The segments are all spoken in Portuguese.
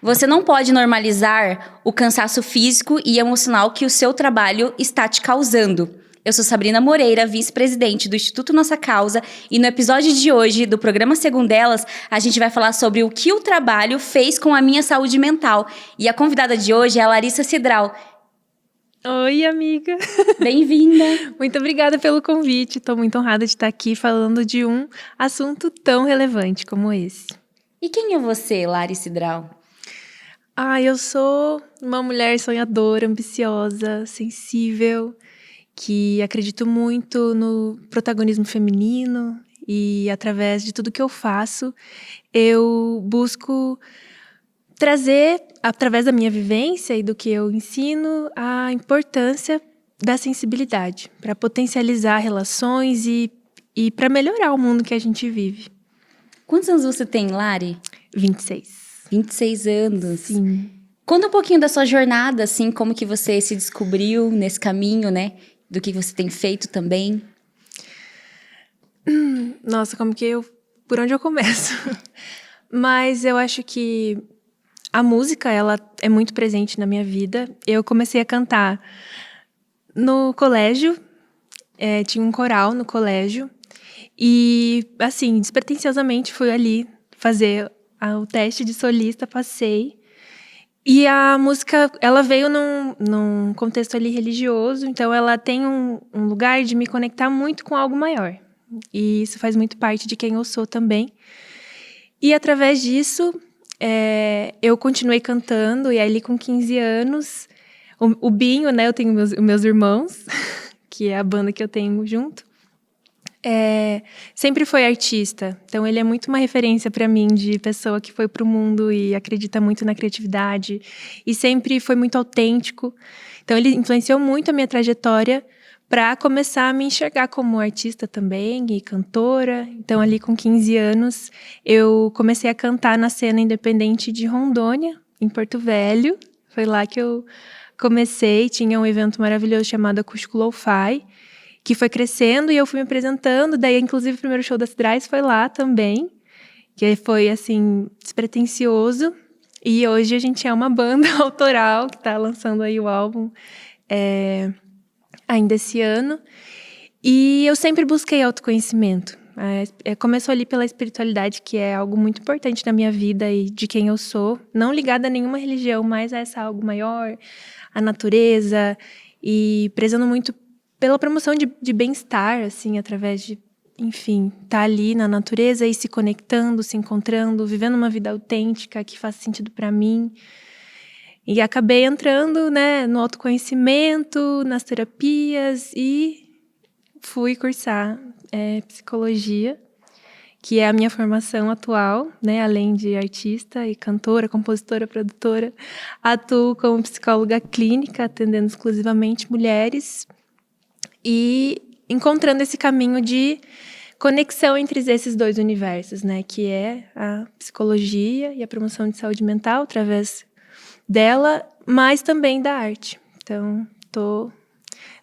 Você não pode normalizar o cansaço físico e emocional que o seu trabalho está te causando. Eu sou Sabrina Moreira, vice-presidente do Instituto Nossa Causa, e no episódio de hoje do programa Segundelas, a gente vai falar sobre o que o trabalho fez com a minha saúde mental. E a convidada de hoje é a Larissa Cidral. Oi, amiga. Bem-vinda. Muito obrigada pelo convite. Estou muito honrada de estar aqui falando de um assunto tão relevante como esse. E quem é você, Larissa Cidral? Eu sou uma mulher sonhadora, ambiciosa, sensível, que acredito muito no protagonismo feminino e através de tudo que eu faço, eu busco trazer, através da minha vivência e do que eu ensino, a importância da sensibilidade para potencializar relações e para melhorar o mundo que a gente vive. Quantos anos você tem, Lari? 26. 26 anos. Sim. Conta um pouquinho da sua jornada, assim, como que você se descobriu nesse caminho, né? Do que você tem feito também. Nossa, por onde eu começo? Mas eu acho que a música, ela é muito presente na minha vida. Eu comecei a cantar no colégio, tinha um coral no colégio. E, assim, despretensiosamente fui ali fazer o teste de solista, passei. E a música, ela veio num contexto ali religioso, então ela tem um lugar de me conectar muito com algo maior. E isso faz muito parte de quem eu sou também. E através disso, eu continuei cantando, e ali com 15 anos, o Binho, né, eu tenho meus irmãos, que é a banda que eu tenho junto, sempre foi artista. Então ele é muito uma referência para mim de pessoa que foi pro mundo e acredita muito na criatividade e sempre foi muito autêntico. Então ele influenciou muito a minha trajetória para começar a me enxergar como artista também e cantora. Então ali com 15 anos eu comecei a cantar na cena independente de Rondônia, em Porto Velho. Foi lá que eu comecei. Tinha um evento maravilhoso chamado Acústico Lo-Fi, que foi crescendo e eu fui me apresentando. Daí, inclusive, o primeiro show da Cidrais foi lá também, que foi, assim, despretensioso. E hoje a gente é uma banda autoral que está lançando aí o álbum ainda esse ano. E eu sempre busquei autoconhecimento. Começou ali pela espiritualidade, que é algo muito importante na minha vida e de quem eu sou. Não ligada a nenhuma religião, mas a essa algo maior, a natureza, e prezando muito pela promoção de bem-estar, assim, através de, enfim, estar ali na natureza e se conectando, se encontrando, vivendo uma vida autêntica que faz sentido para mim. E acabei entrando, né, no autoconhecimento, nas terapias e fui cursar psicologia, que é a minha formação atual, né, além de artista e cantora, compositora, produtora. Atuo como psicóloga clínica, atendendo exclusivamente mulheres e encontrando esse caminho de conexão entre esses dois universos, né? Que é a psicologia e a promoção de saúde mental através dela, mas também da arte. Então, estou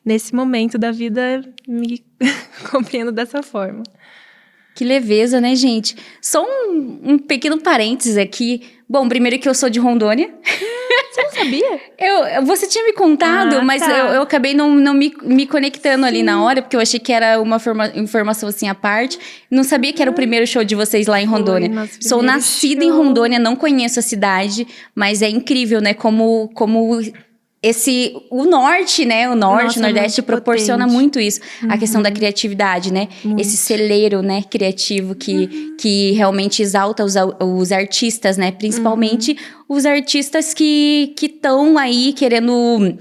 nesse momento da vida me compreendo dessa forma. Que leveza, né, gente? Só um pequeno parênteses aqui. Bom, primeiro que eu sou de Rondônia. Você não sabia? Você tinha me contado, mas tá. eu acabei não me conectando ali na hora, porque eu achei que era uma informação assim à parte. Não sabia que era o primeiro show de vocês lá em Rondônia. Sou nascida em Rondônia, não conheço a cidade, mas é incrível, né? Como o norte, né? O Nordeste proporciona muito isso. A questão da criatividade, né? Muito. Esse celeiro, né? Criativo que realmente exalta os artistas, né? Principalmente os artistas que estão aí querendo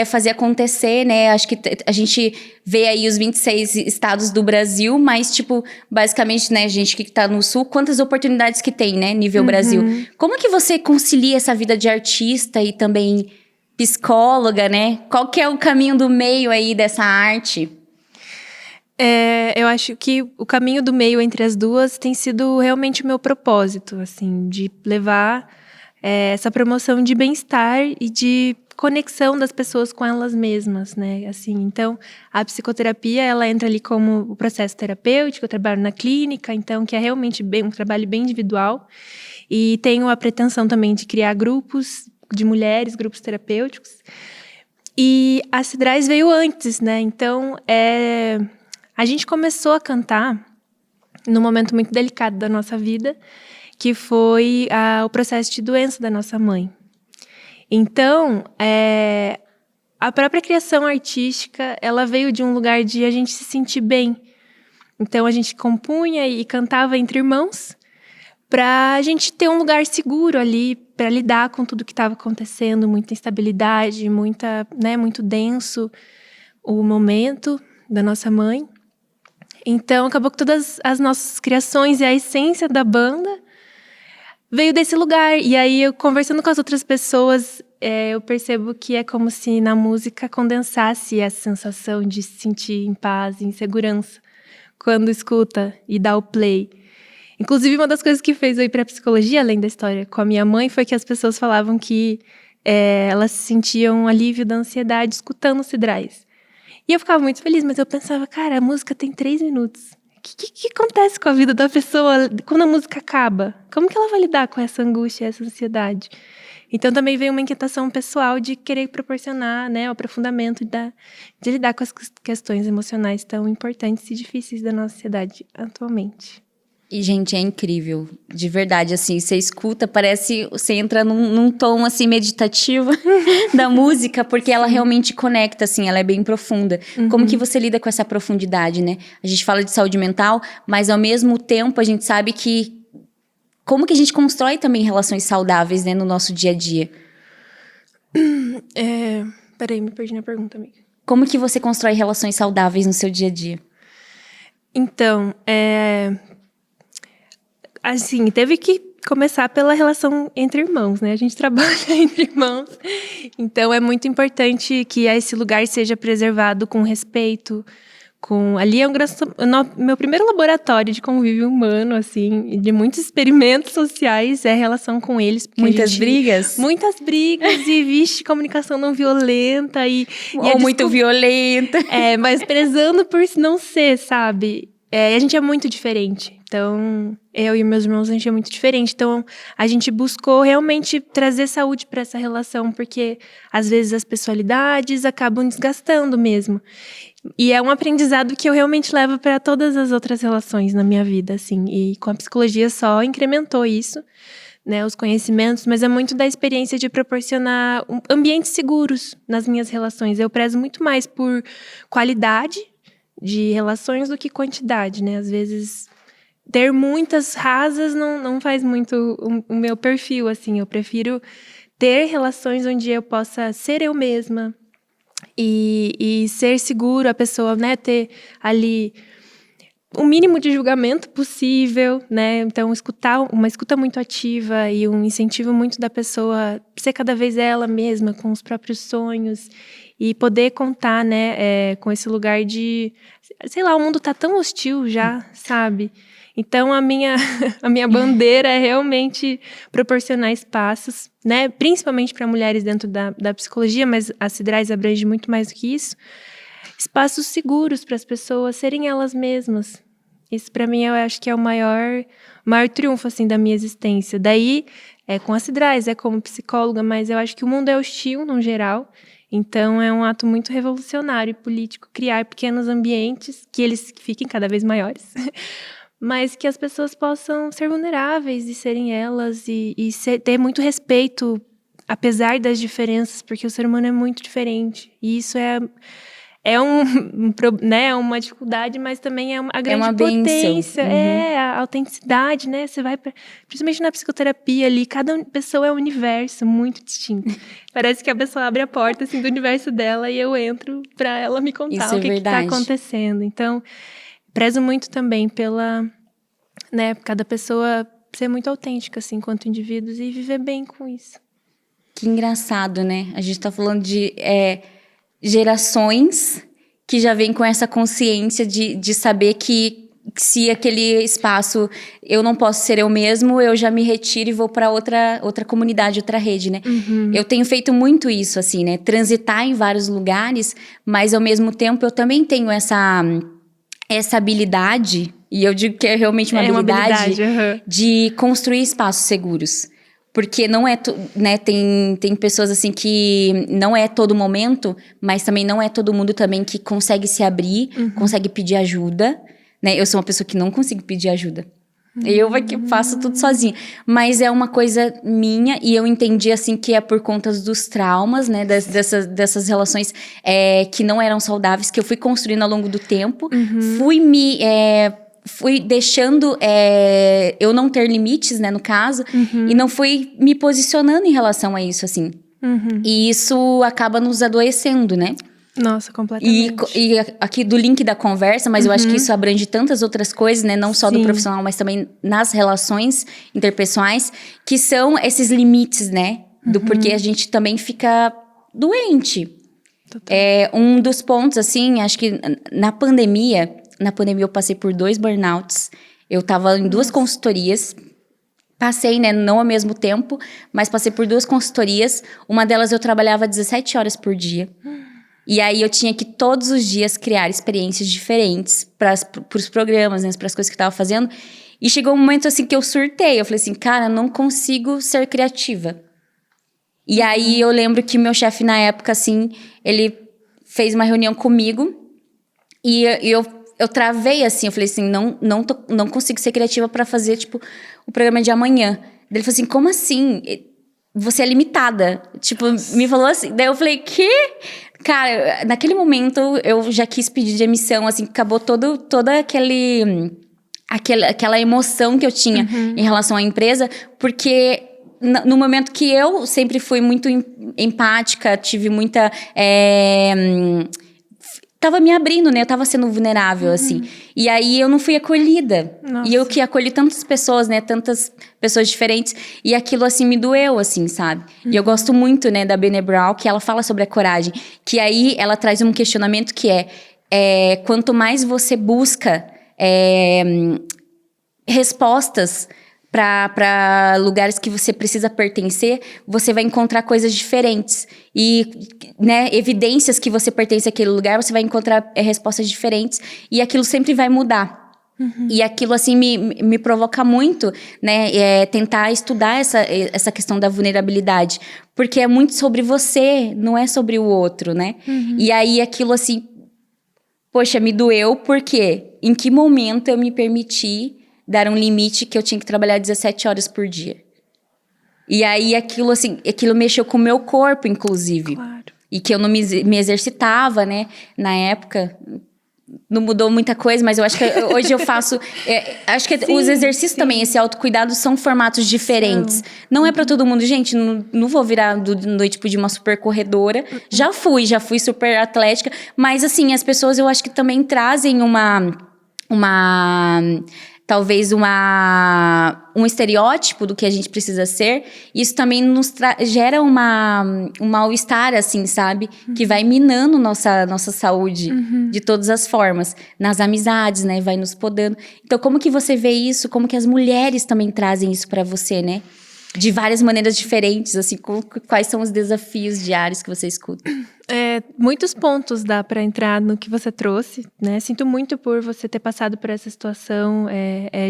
fazer acontecer, né? Acho que a gente vê aí os 26 estados do Brasil, mas, tipo, basicamente, né, gente que tá no sul, quantas oportunidades que tem, né? Nível Brasil. Como que você concilia essa vida de artista e também psicóloga, né? Qual que é o caminho do meio aí dessa arte? Eu acho que o caminho do meio entre as duas tem sido realmente o meu propósito, assim, de levar essa promoção de bem-estar e de conexão das pessoas com elas mesmas, né? Assim, então, a psicoterapia, ela entra ali como o processo terapêutico, eu trabalho na clínica, então, que é realmente um trabalho bem individual. E tenho a pretensão também de criar grupos de mulheres, grupos terapêuticos. E a Cidrais veio antes, né? Então, a gente começou a cantar num momento muito delicado da nossa vida, que foi o processo de doença da nossa mãe. Então, a própria criação artística, ela veio de um lugar de a gente se sentir bem. Então, a gente compunha e cantava entre irmãos para a gente ter um lugar seguro ali para lidar com tudo que estava acontecendo, muita instabilidade, muito denso o momento da nossa mãe. Então, acabou que todas as nossas criações e a essência da banda veio desse lugar. E aí, eu conversando com as outras pessoas, eu percebo que é como se na música condensasse essa sensação de se sentir em paz, em segurança, quando escuta e dá o play. Inclusive, uma das coisas que fez eu ir para a psicologia, além da história com a minha mãe, foi que as pessoas falavam que elas sentiam um alívio da ansiedade escutando os Cidrais. E eu ficava muito feliz, mas eu pensava, cara, a música tem 3 minutos. O que acontece com a vida da pessoa quando a música acaba? Como que ela vai lidar com essa angústia, essa ansiedade? Então também veio uma inquietação pessoal de querer proporcionar, né, o aprofundamento de lidar com as questões emocionais tão importantes e difíceis da nossa sociedade atualmente. E, gente, é incrível, de verdade, assim, você escuta, parece, você entra num tom, assim, meditativo da música, porque ela realmente conecta, assim, ela é bem profunda. Como que você lida com essa profundidade, né? A gente fala de saúde mental, mas ao mesmo tempo a gente sabe que, como que a gente constrói também relações saudáveis, né, no nosso dia a dia? Peraí, me perdi na pergunta, amiga. Como que você constrói relações saudáveis no seu dia a dia? Então, assim, teve que começar pela relação entre irmãos, né? A gente trabalha entre irmãos. Então, é muito importante que esse lugar seja preservado com respeito. Ali é meu primeiro laboratório de convívio humano, assim, de muitos experimentos sociais, é a relação com eles. Muitas brigas? Muitas brigas e, vixe, comunicação não violenta. Ou muito violenta. Mas prezando por não ser, sabe? A gente é muito diferente. Então, eu e meus irmãos, a gente é muito diferente. Então, a gente buscou realmente trazer saúde para essa relação, porque às vezes as pessoalidades acabam desgastando mesmo. E é um aprendizado que eu realmente levo para todas as outras relações na minha vida, assim. E com a psicologia só incrementou isso, né, os conhecimentos, mas é muito da experiência de proporcionar ambientes seguros nas minhas relações. Eu prezo muito mais por qualidade de relações do que quantidade, né? Às vezes, ter muitas rasas não faz muito o meu perfil, assim. Eu prefiro ter relações onde eu possa ser eu mesma e ser seguro, a pessoa, né, ter ali o mínimo de julgamento possível, né? Então, uma escuta muito ativa e um incentivo muito da pessoa ser cada vez ela mesma, com os próprios sonhos e poder contar, né, com esse lugar de, sei lá, o mundo tá tão hostil já, sabe? Então, a minha bandeira é realmente proporcionar espaços, né? Principalmente para mulheres dentro da psicologia, mas a Cidrais abrange muito mais do que isso. Espaços seguros para as pessoas serem elas mesmas. Isso, para mim, eu acho que é o maior triunfo, assim, da minha existência. Daí, com a Cidrais, como psicóloga, mas eu acho que o mundo é hostil, no geral. Então, é um ato muito revolucionário e político criar pequenos ambientes, que eles fiquem cada vez maiores, mas que as pessoas possam ser vulneráveis e serem elas e ter muito respeito, apesar das diferenças, porque o ser humano é muito diferente. E isso é né, uma dificuldade, mas também é a grande potência. A autenticidade, né? Você vai principalmente na psicoterapia ali, cada pessoa é um universo muito distinto. Parece que a pessoa abre a porta assim, do universo dela e eu entro para ela me contar o que está acontecendo. Então, prezo muito também pela, né, cada pessoa ser muito autêntica, assim, enquanto indivíduos e viver bem com isso. Que engraçado, né? A gente tá falando de gerações que já vêm com essa consciência de saber que se aquele espaço eu não posso ser eu mesmo, eu já me retiro e vou para outra comunidade, outra rede, né? Eu tenho feito muito isso, assim, né? Transitar em vários lugares, mas ao mesmo tempo eu também tenho essa habilidade, e eu digo que é realmente uma habilidade de construir espaços seguros. Porque não é, né, tem pessoas assim que não é todo momento, mas também não é todo mundo também que consegue se abrir, consegue pedir ajuda, né? Eu sou uma pessoa que não consigo pedir ajuda. Eu faço tudo sozinha. Mas é uma coisa minha, e eu entendi, assim, que é por conta dos traumas, né? Dessas relações que não eram saudáveis, que eu fui construindo ao longo do tempo. Fui deixando eu não ter limites, né, no caso. E não fui me posicionando em relação a isso, assim. E isso acaba nos adoecendo, né? Nossa, completamente. E aqui do link da conversa, mas eu acho que isso abrange tantas outras coisas, né? Não só do profissional, mas também nas relações interpessoais, que são esses limites, né? Do porquê a gente também fica doente. Total. Um dos pontos, assim, acho que na pandemia eu passei por 2 burnouts. Eu tava em 2 consultorias. Passei, né, não ao mesmo tempo, mas passei por 2 consultorias. Uma delas eu trabalhava 17 horas por dia. E aí eu tinha que todos os dias criar experiências diferentes para os programas, né, para as coisas que eu tava fazendo. E chegou um momento assim que eu surtei. Eu falei assim, cara, eu não consigo ser criativa. E aí eu lembro que meu chefe na época, assim, ele fez uma reunião comigo e eu travei assim, eu falei assim, não consigo ser criativa para fazer, tipo, o programa de amanhã. Ele falou assim, como assim? Você é limitada. Tipo, me falou assim. Daí eu falei, quê? Cara, naquele momento eu já quis pedir demissão, assim, acabou toda aquela emoção que eu tinha em relação à empresa, porque no momento que eu sempre fui muito empática, tive muita... tava me abrindo, né? Eu tava sendo vulnerável, assim. E aí, eu não fui acolhida. Nossa. E eu que acolhi tantas pessoas, né? Tantas pessoas diferentes. E aquilo, assim, me doeu, assim, sabe? E eu gosto muito, né, da Brené Brown, que ela fala sobre a coragem. Que aí, ela traz um questionamento que quanto mais você busca respostas para lugares que você precisa pertencer, você vai encontrar coisas diferentes. E, né, evidências que você pertence àquele lugar, você vai encontrar respostas diferentes. E aquilo sempre vai mudar. E aquilo, assim, me provoca muito, né? Tentar estudar essa questão da vulnerabilidade. Porque é muito sobre você, não é sobre o outro, né? E aí, aquilo, assim... Poxa, me doeu porque em que momento eu me permiti dar um limite que eu tinha que trabalhar 17 horas por dia. E aí, aquilo mexeu com o meu corpo, inclusive. Claro. E que eu não me exercitava, né? Na época, não mudou muita coisa, mas eu acho que hoje eu faço... acho que os exercícios também, esse autocuidado, são formatos diferentes. Não é pra todo mundo. Gente, não vou virar do noite de uma super corredora. Já fui super atlética. Mas, assim, as pessoas, eu acho que também trazem talvez um estereótipo do que a gente precisa ser. Isso também nos gera um mal-estar, assim, sabe? Que vai minando nossa saúde de todas as formas. Nas amizades, né? Vai nos podando. Então, como que você vê isso? Como que as mulheres também trazem isso pra você, né? De várias maneiras diferentes, assim. Quais são os desafios diários que você escuta? Muitos pontos dá para entrar no que você trouxe, né? Sinto muito por você ter passado por essa situação.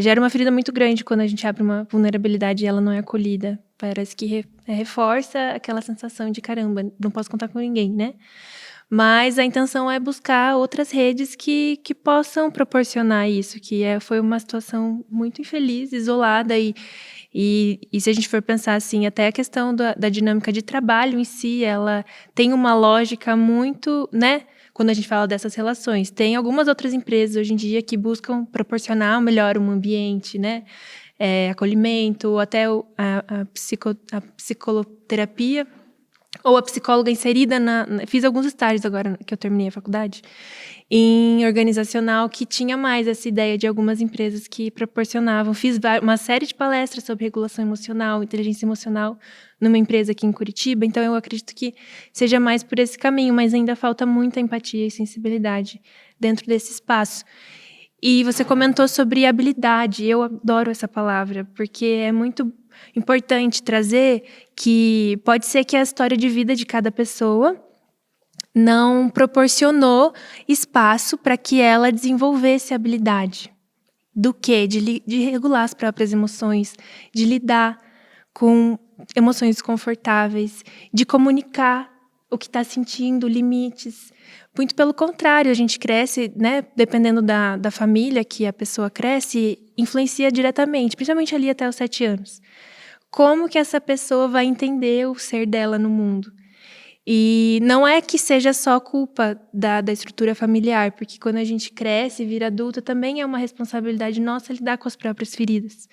Gera uma ferida muito grande quando a gente abre uma vulnerabilidade e ela não é acolhida. Parece que reforça aquela sensação de caramba, não posso contar com ninguém, né? Mas a intenção é buscar outras redes que possam proporcionar isso, foi uma situação muito infeliz, isolada e se a gente for pensar assim, até a questão da dinâmica de trabalho em si, ela tem uma lógica muito, né? Quando a gente fala dessas relações. Tem algumas outras empresas hoje em dia que buscam proporcionar melhor um ambiente, né? Acolhimento, até a psicoterapia, ou a psicóloga inserida fiz alguns estágios agora que eu terminei a faculdade, em organizacional, que tinha mais essa ideia de algumas empresas que proporcionavam. Fiz uma série de palestras sobre regulação emocional, inteligência emocional, numa empresa aqui em Curitiba. Então, eu acredito que seja mais por esse caminho, mas ainda falta muita empatia e sensibilidade dentro desse espaço. E você comentou sobre habilidade. Eu adoro essa palavra, porque é muito importante trazer que pode ser que a história de vida de cada pessoa não proporcionou espaço para que ela desenvolvesse habilidade. Do quê? De regular as próprias emoções, de lidar com emoções desconfortáveis, de comunicar o que está sentindo, limites. Muito pelo contrário, a gente cresce, né? Dependendo da família que a pessoa cresce, influencia diretamente, principalmente ali até os 7 anos. Como que essa pessoa vai entender o ser dela no mundo? E não é que seja só culpa da estrutura familiar, porque quando a gente cresce e vira adulta, também é uma responsabilidade nossa lidar com as próprias feridas.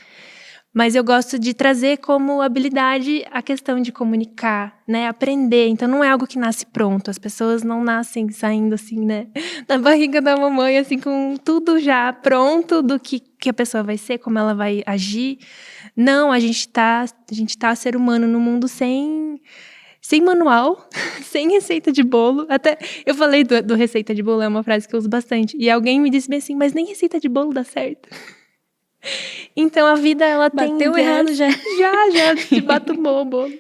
Mas eu gosto de trazer como habilidade a questão de comunicar, né? Aprender. Então não é algo que nasce pronto. As pessoas não nascem saindo assim, né? Da barriga da mamãe, assim, com tudo já pronto do que a pessoa vai ser, como ela vai agir. Não, a gente tá ser humano no mundo sem manual, sem receita de bolo. Até eu falei do receita de bolo, é uma frase que eu uso bastante. E alguém me disse bem assim, mas nem receita de bolo dá certo. Então a vida, ela Bateu errado já. Já, te bato o bolo.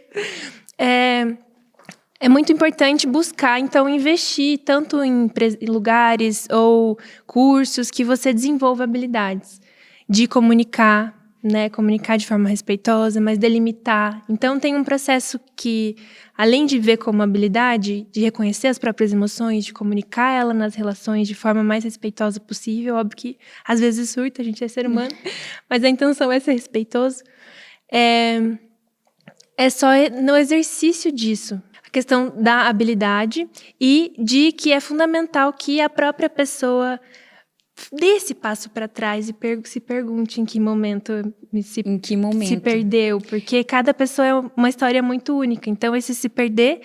É muito importante buscar, então, investir tanto em lugares ou cursos que você desenvolva habilidades de comunicar, né? Comunicar de forma respeitosa, mas delimitar. Então, tem um processo que, além de ver como habilidade, de reconhecer as próprias emoções, de comunicar ela nas relações de forma mais respeitosa possível. Óbvio que, às vezes, surta, a gente é ser humano, mas a intenção é ser respeitoso. É só no exercício disso. A questão da habilidade e de que é fundamental que a própria pessoa dê esse passo para trás e se pergunte em que momento se perdeu. Porque cada pessoa é uma história muito única. Então, esse se perder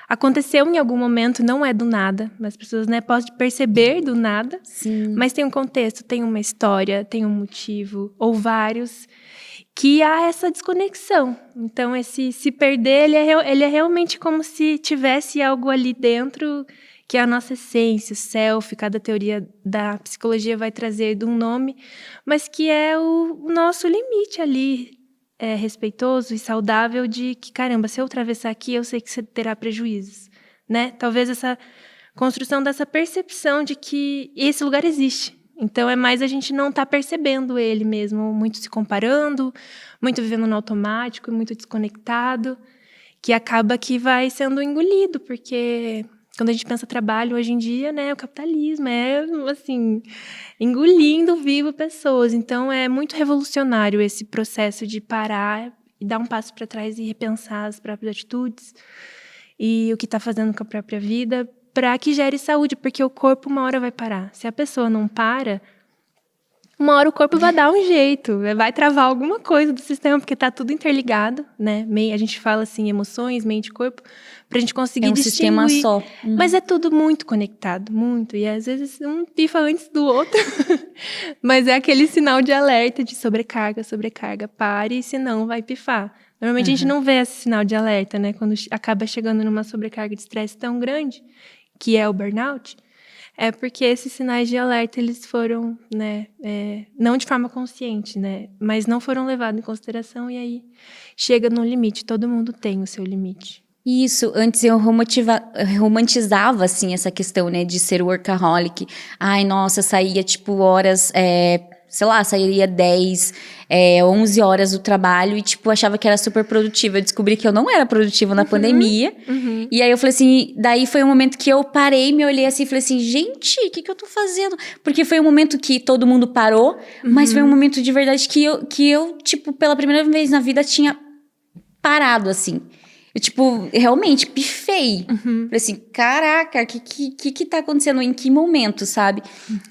aconteceu em algum momento, não é do nada. As pessoas, né, podem perceber do nada. Sim. Mas tem um contexto, tem uma história, tem um motivo, ou vários, que há essa desconexão. Então, esse se perder, ele é realmente como se tivesse algo ali dentro, que é a nossa essência, o self. Cada teoria da psicologia vai trazer de um nome, mas que é o nosso limite ali, respeitoso e saudável, de que, caramba, se eu atravessar aqui, eu sei que você terá prejuízos, né? Talvez essa construção dessa percepção de que esse lugar existe. Então, é mais a gente não estar percebendo ele mesmo, muito se comparando, muito vivendo no automático, muito desconectado, que acaba que vai sendo engolido, porque quando a gente pensa trabalho hoje em dia, né, o capitalismo é, assim, engolindo vivo pessoas. Então, é muito revolucionário esse processo de parar e dar um passo para trás e repensar as próprias atitudes e o que está fazendo com a própria vida, para que gere saúde, porque o corpo uma hora vai parar. Se a pessoa não para, uma hora o corpo vai dar um jeito, vai travar alguma coisa do sistema, porque está tudo interligado, né? A gente fala assim, emoções, mente e corpo, para a gente conseguir distinguir. É um sistema só. Mas é tudo muito conectado, muito. E às vezes um pifa antes do outro. Mas é aquele sinal de alerta, de sobrecarga, pare, senão vai pifar. Normalmente a gente não vê esse sinal de alerta, né? Quando acaba chegando numa sobrecarga de estresse tão grande, que é o burnout, é porque esses sinais de alerta, eles foram, né, não de forma consciente, né, mas não foram levados em consideração, e aí chega no limite. Todo mundo tem o seu limite. Isso, antes eu romantizava, assim, essa questão, né, de ser workaholic. Ai, nossa, saía, tipo, horas, sei lá, sairia 10, 11 horas do trabalho e, tipo, achava que era super produtiva. Eu descobri que eu não era produtiva na pandemia. E aí eu falei assim, daí foi um momento que eu parei, me olhei assim e falei assim, gente, o que eu tô fazendo? Porque foi um momento que todo mundo parou, mas foi um momento de verdade que eu, tipo, pela primeira vez na vida tinha parado, assim. Eu, tipo, realmente pifei. Falei assim, caraca, o que tá acontecendo? Em que momento, sabe?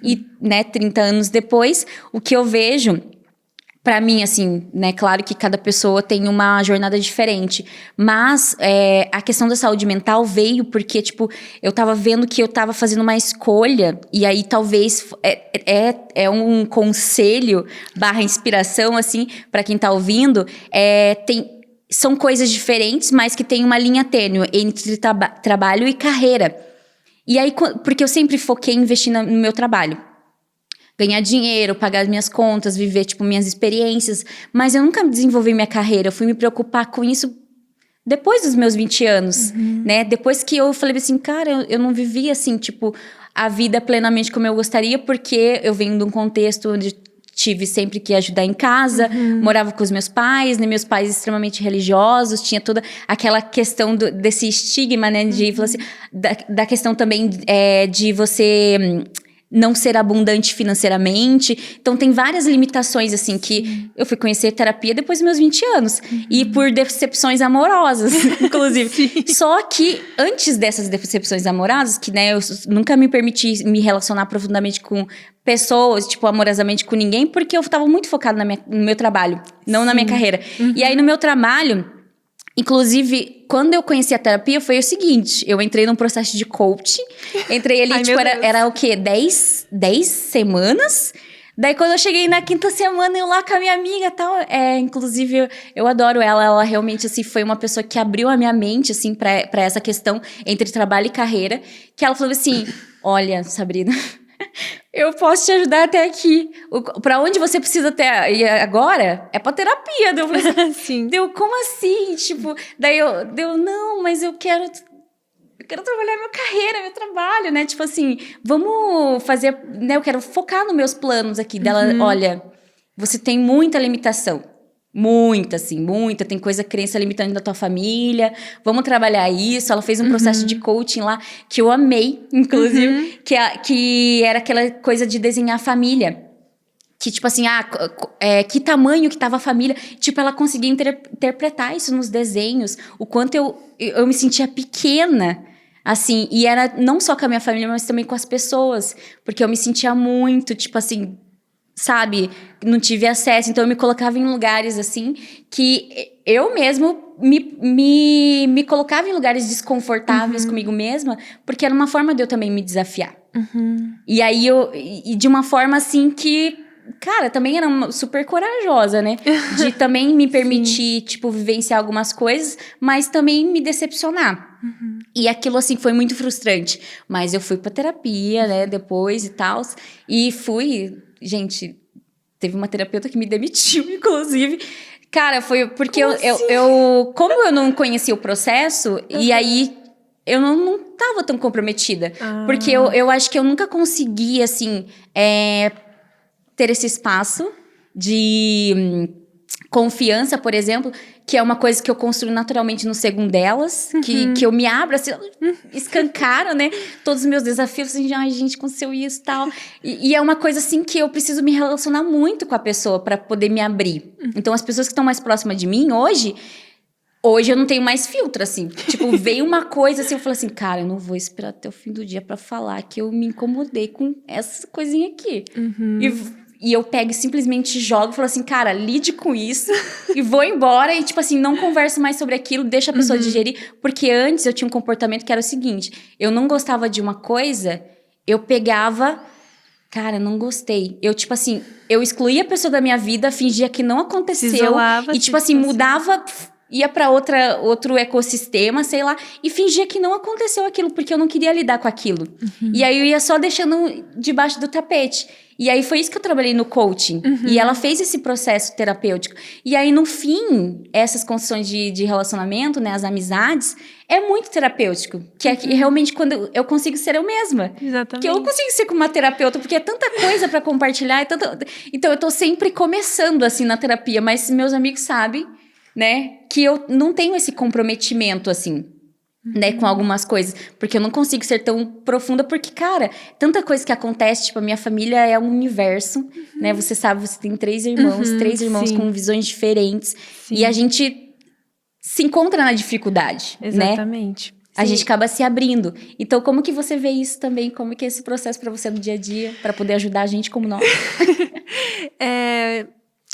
E, né, 30 anos depois, o que eu vejo, pra mim, assim, né, claro que cada pessoa tem uma jornada diferente, mas a questão da saúde mental veio porque, tipo, eu tava vendo que eu tava fazendo uma escolha, e aí talvez é um conselho / inspiração, assim, pra quem tá ouvindo, são coisas diferentes, mas que tem uma linha tênue entre trabalho e carreira. E aí, porque eu sempre foquei em investir no meu trabalho. ganhar dinheiro, pagar as minhas contas, viver, tipo, minhas experiências. Mas eu nunca desenvolvi minha carreira. Eu fui me preocupar com isso depois dos meus 20 anos, né? Depois que eu falei assim, cara, eu não vivi, assim, tipo, a vida plenamente como eu gostaria, porque eu venho de um contexto onde tive sempre que ajudar em casa, morava com os meus pais, né? Meus pais extremamente religiosos, tinha toda aquela questão desse estigma, né? De, falar assim, da questão também de você não ser abundante financeiramente. Então, tem várias limitações, assim, que eu fui conhecer terapia depois dos meus 20 anos. E por decepções amorosas, inclusive. Só que, antes dessas decepções amorosas, que, né, eu nunca me permiti me relacionar profundamente com pessoas, tipo, amorosamente com ninguém, porque eu tava muito focada no meu trabalho, não na minha carreira. E aí, no meu trabalho, inclusive, quando eu conheci a terapia, foi o seguinte, eu entrei num processo de coaching, entrei ali, tipo, era o quê? 10 semanas? Daí, quando eu cheguei na 5ª semana, eu lá com a minha amiga e tal, inclusive, eu adoro ela realmente, assim, foi uma pessoa que abriu a minha mente, assim, pra essa questão entre trabalho e carreira, que ela falou assim, olha, Sabrina, eu posso te ajudar até aqui. Pra onde você precisa até ir agora? É pra terapia. Deu, Sim. Como assim? Tipo, daí não, mas eu quero trabalhar minha carreira, meu trabalho, né? Tipo assim, vamos fazer, né? Eu quero focar nos meus planos aqui. Dela, olha, você tem muita limitação. Muita, assim, muita. Tem crença limitante da tua família. Vamos trabalhar isso. Ela fez um processo de coaching lá que eu amei, inclusive. Que era aquela coisa de desenhar a família. Que, tipo assim, que tamanho que tava a família. Tipo, ela conseguia interpretar isso nos desenhos. O quanto eu me sentia pequena. Assim, e era não só com a minha família, mas também com as pessoas. Porque eu me sentia muito, tipo assim... Sabe? Não tive acesso. Então, eu me colocava em lugares, assim, que eu mesmo me colocava em lugares desconfortáveis comigo mesma, porque era uma forma de eu também me desafiar. E aí, e de uma forma, assim, que... Cara, também era super corajosa, né? De também me permitir, tipo, vivenciar algumas coisas, mas também me decepcionar. E aquilo, assim, foi muito frustrante. Mas eu fui pra terapia, né? Depois e tal. E fui... Gente, teve uma terapeuta que me demitiu, inclusive. Cara, foi porque como eu não conhecia o processo, e aí eu não tava tão comprometida. Porque eu acho que eu nunca consegui, assim, ter esse espaço de confiança, por exemplo, que é uma coisa que eu construo naturalmente no Segundelas, que eu me abro, assim, escancaro, né? Todos os meus desafios, assim, ai, gente, aconteceu isso e tal. E é uma coisa, assim, que eu preciso me relacionar muito com a pessoa para poder me abrir. Então, as pessoas que estão mais próximas de mim hoje eu não tenho mais filtro, assim. Tipo, veio uma coisa assim, eu falo assim, cara, eu não vou esperar até o fim do dia pra falar que eu me incomodei com essa coisinha aqui. E eu pego e simplesmente jogo e falo assim, cara, lide com isso e vou embora. E, tipo assim, não converso mais sobre aquilo, deixa a pessoa digerir. Porque antes eu tinha um comportamento que era o seguinte, eu não gostava de uma coisa, eu pegava... Cara, não gostei. Eu, tipo assim, eu excluía a pessoa da minha vida, fingia que não aconteceu. Se isolava, e, tipo assim, mudava... Ia pra outro ecossistema, sei lá, e fingia que não aconteceu aquilo, porque eu não queria lidar com aquilo. E aí eu ia só deixando debaixo do tapete. E aí foi isso que eu trabalhei no coaching. E ela fez esse processo terapêutico. E aí, no fim, essas construções de relacionamento, né, as amizades, é muito terapêutico. Que é realmente quando eu consigo ser eu mesma. Exatamente. Que eu consigo ser como uma terapeuta, porque é tanta coisa pra compartilhar. Então, eu tô sempre começando, assim, na terapia. Mas meus amigos sabem, né, que eu não tenho esse comprometimento, assim, né, com algumas coisas, porque eu não consigo ser tão profunda, porque, cara, tanta coisa que acontece, tipo, a minha família é um universo, né, você sabe, você tem 3 irmãos, 3 irmãos sim. com visões diferentes, e a gente se encontra na dificuldade, Exatamente. né? A gente acaba se abrindo. Então, como que você vê isso também? Como que é esse processo pra você no dia a dia, pra poder ajudar a gente como nós?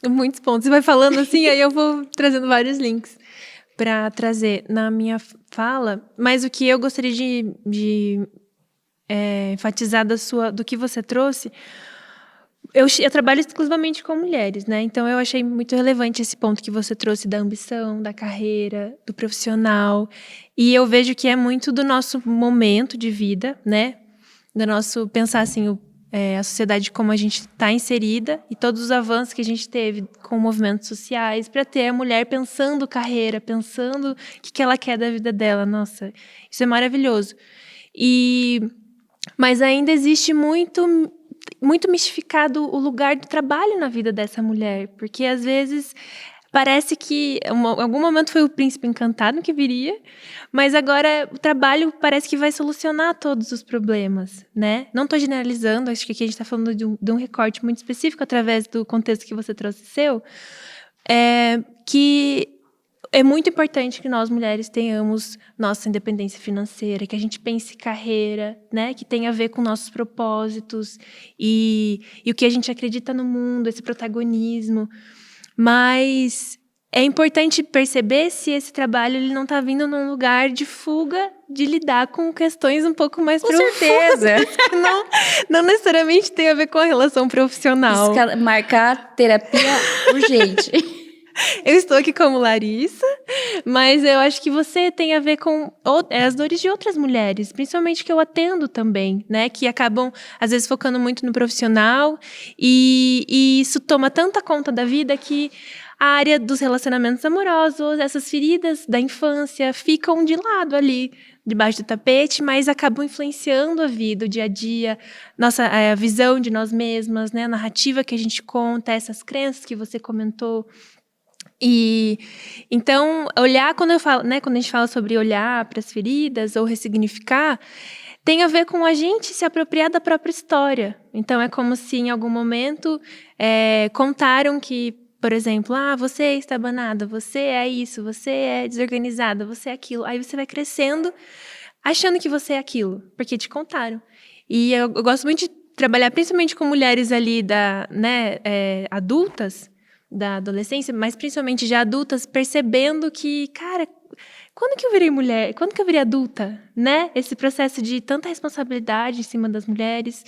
Muitos pontos. Você vai falando assim, aí eu vou trazendo vários links para trazer na minha fala. Mas o que eu gostaria de enfatizar do que você trouxe, eu trabalho exclusivamente com mulheres, né? Então eu achei muito relevante esse ponto que você trouxe da ambição, da carreira, do profissional. E eu vejo que é muito do nosso momento de vida, né? Do nosso pensar assim, a sociedade como a gente está inserida e todos os avanços que a gente teve com movimentos sociais para ter a mulher pensando carreira, pensando o que ela quer da vida dela. Nossa, isso é maravilhoso. Mas ainda existe muito mistificado o lugar do trabalho na vida dessa mulher, porque às vezes parece que em algum momento foi o príncipe encantado que viria, mas agora o trabalho parece que vai solucionar todos os problemas, né? Não estou generalizando, acho que aqui a gente está falando de um recorte muito específico através do contexto que você trouxe seu, que é muito importante que nós, mulheres, tenhamos nossa independência financeira, que a gente pense carreira, né? Que tenha a ver com nossos propósitos e o que a gente acredita no mundo, esse protagonismo. Mas é importante perceber se esse trabalho ele não está vindo num lugar de fuga, de lidar com questões um pouco mais profundas. Com certeza. Que não necessariamente tem a ver com a relação profissional. Marcar terapia urgente. Eu estou aqui como Larissa, mas eu acho que você tem a ver com as dores de outras mulheres, principalmente que eu atendo também, né? Que acabam, às vezes, focando muito no profissional e isso toma tanta conta da vida que a área dos relacionamentos amorosos, essas feridas da infância ficam de lado ali, debaixo do tapete, mas acabam influenciando a vida, o dia a dia, a visão de nós mesmas, né? A narrativa que a gente conta, essas crenças que você comentou. E então, olhar, quando eu falo, né, quando a gente fala sobre olhar para as feridas ou ressignificar, tem a ver com a gente se apropriar da própria história. Então, é como se em algum momento contaram que, por exemplo, você é estabanada, você é isso, você é desorganizada, você é aquilo. Aí você vai crescendo achando que você é aquilo, porque te contaram. E eu gosto muito de trabalhar principalmente com mulheres ali adultas, da adolescência, mas principalmente já adultas, percebendo que, cara, quando que eu virei mulher? Quando que eu virei adulta? Né? Esse processo de tanta responsabilidade em cima das mulheres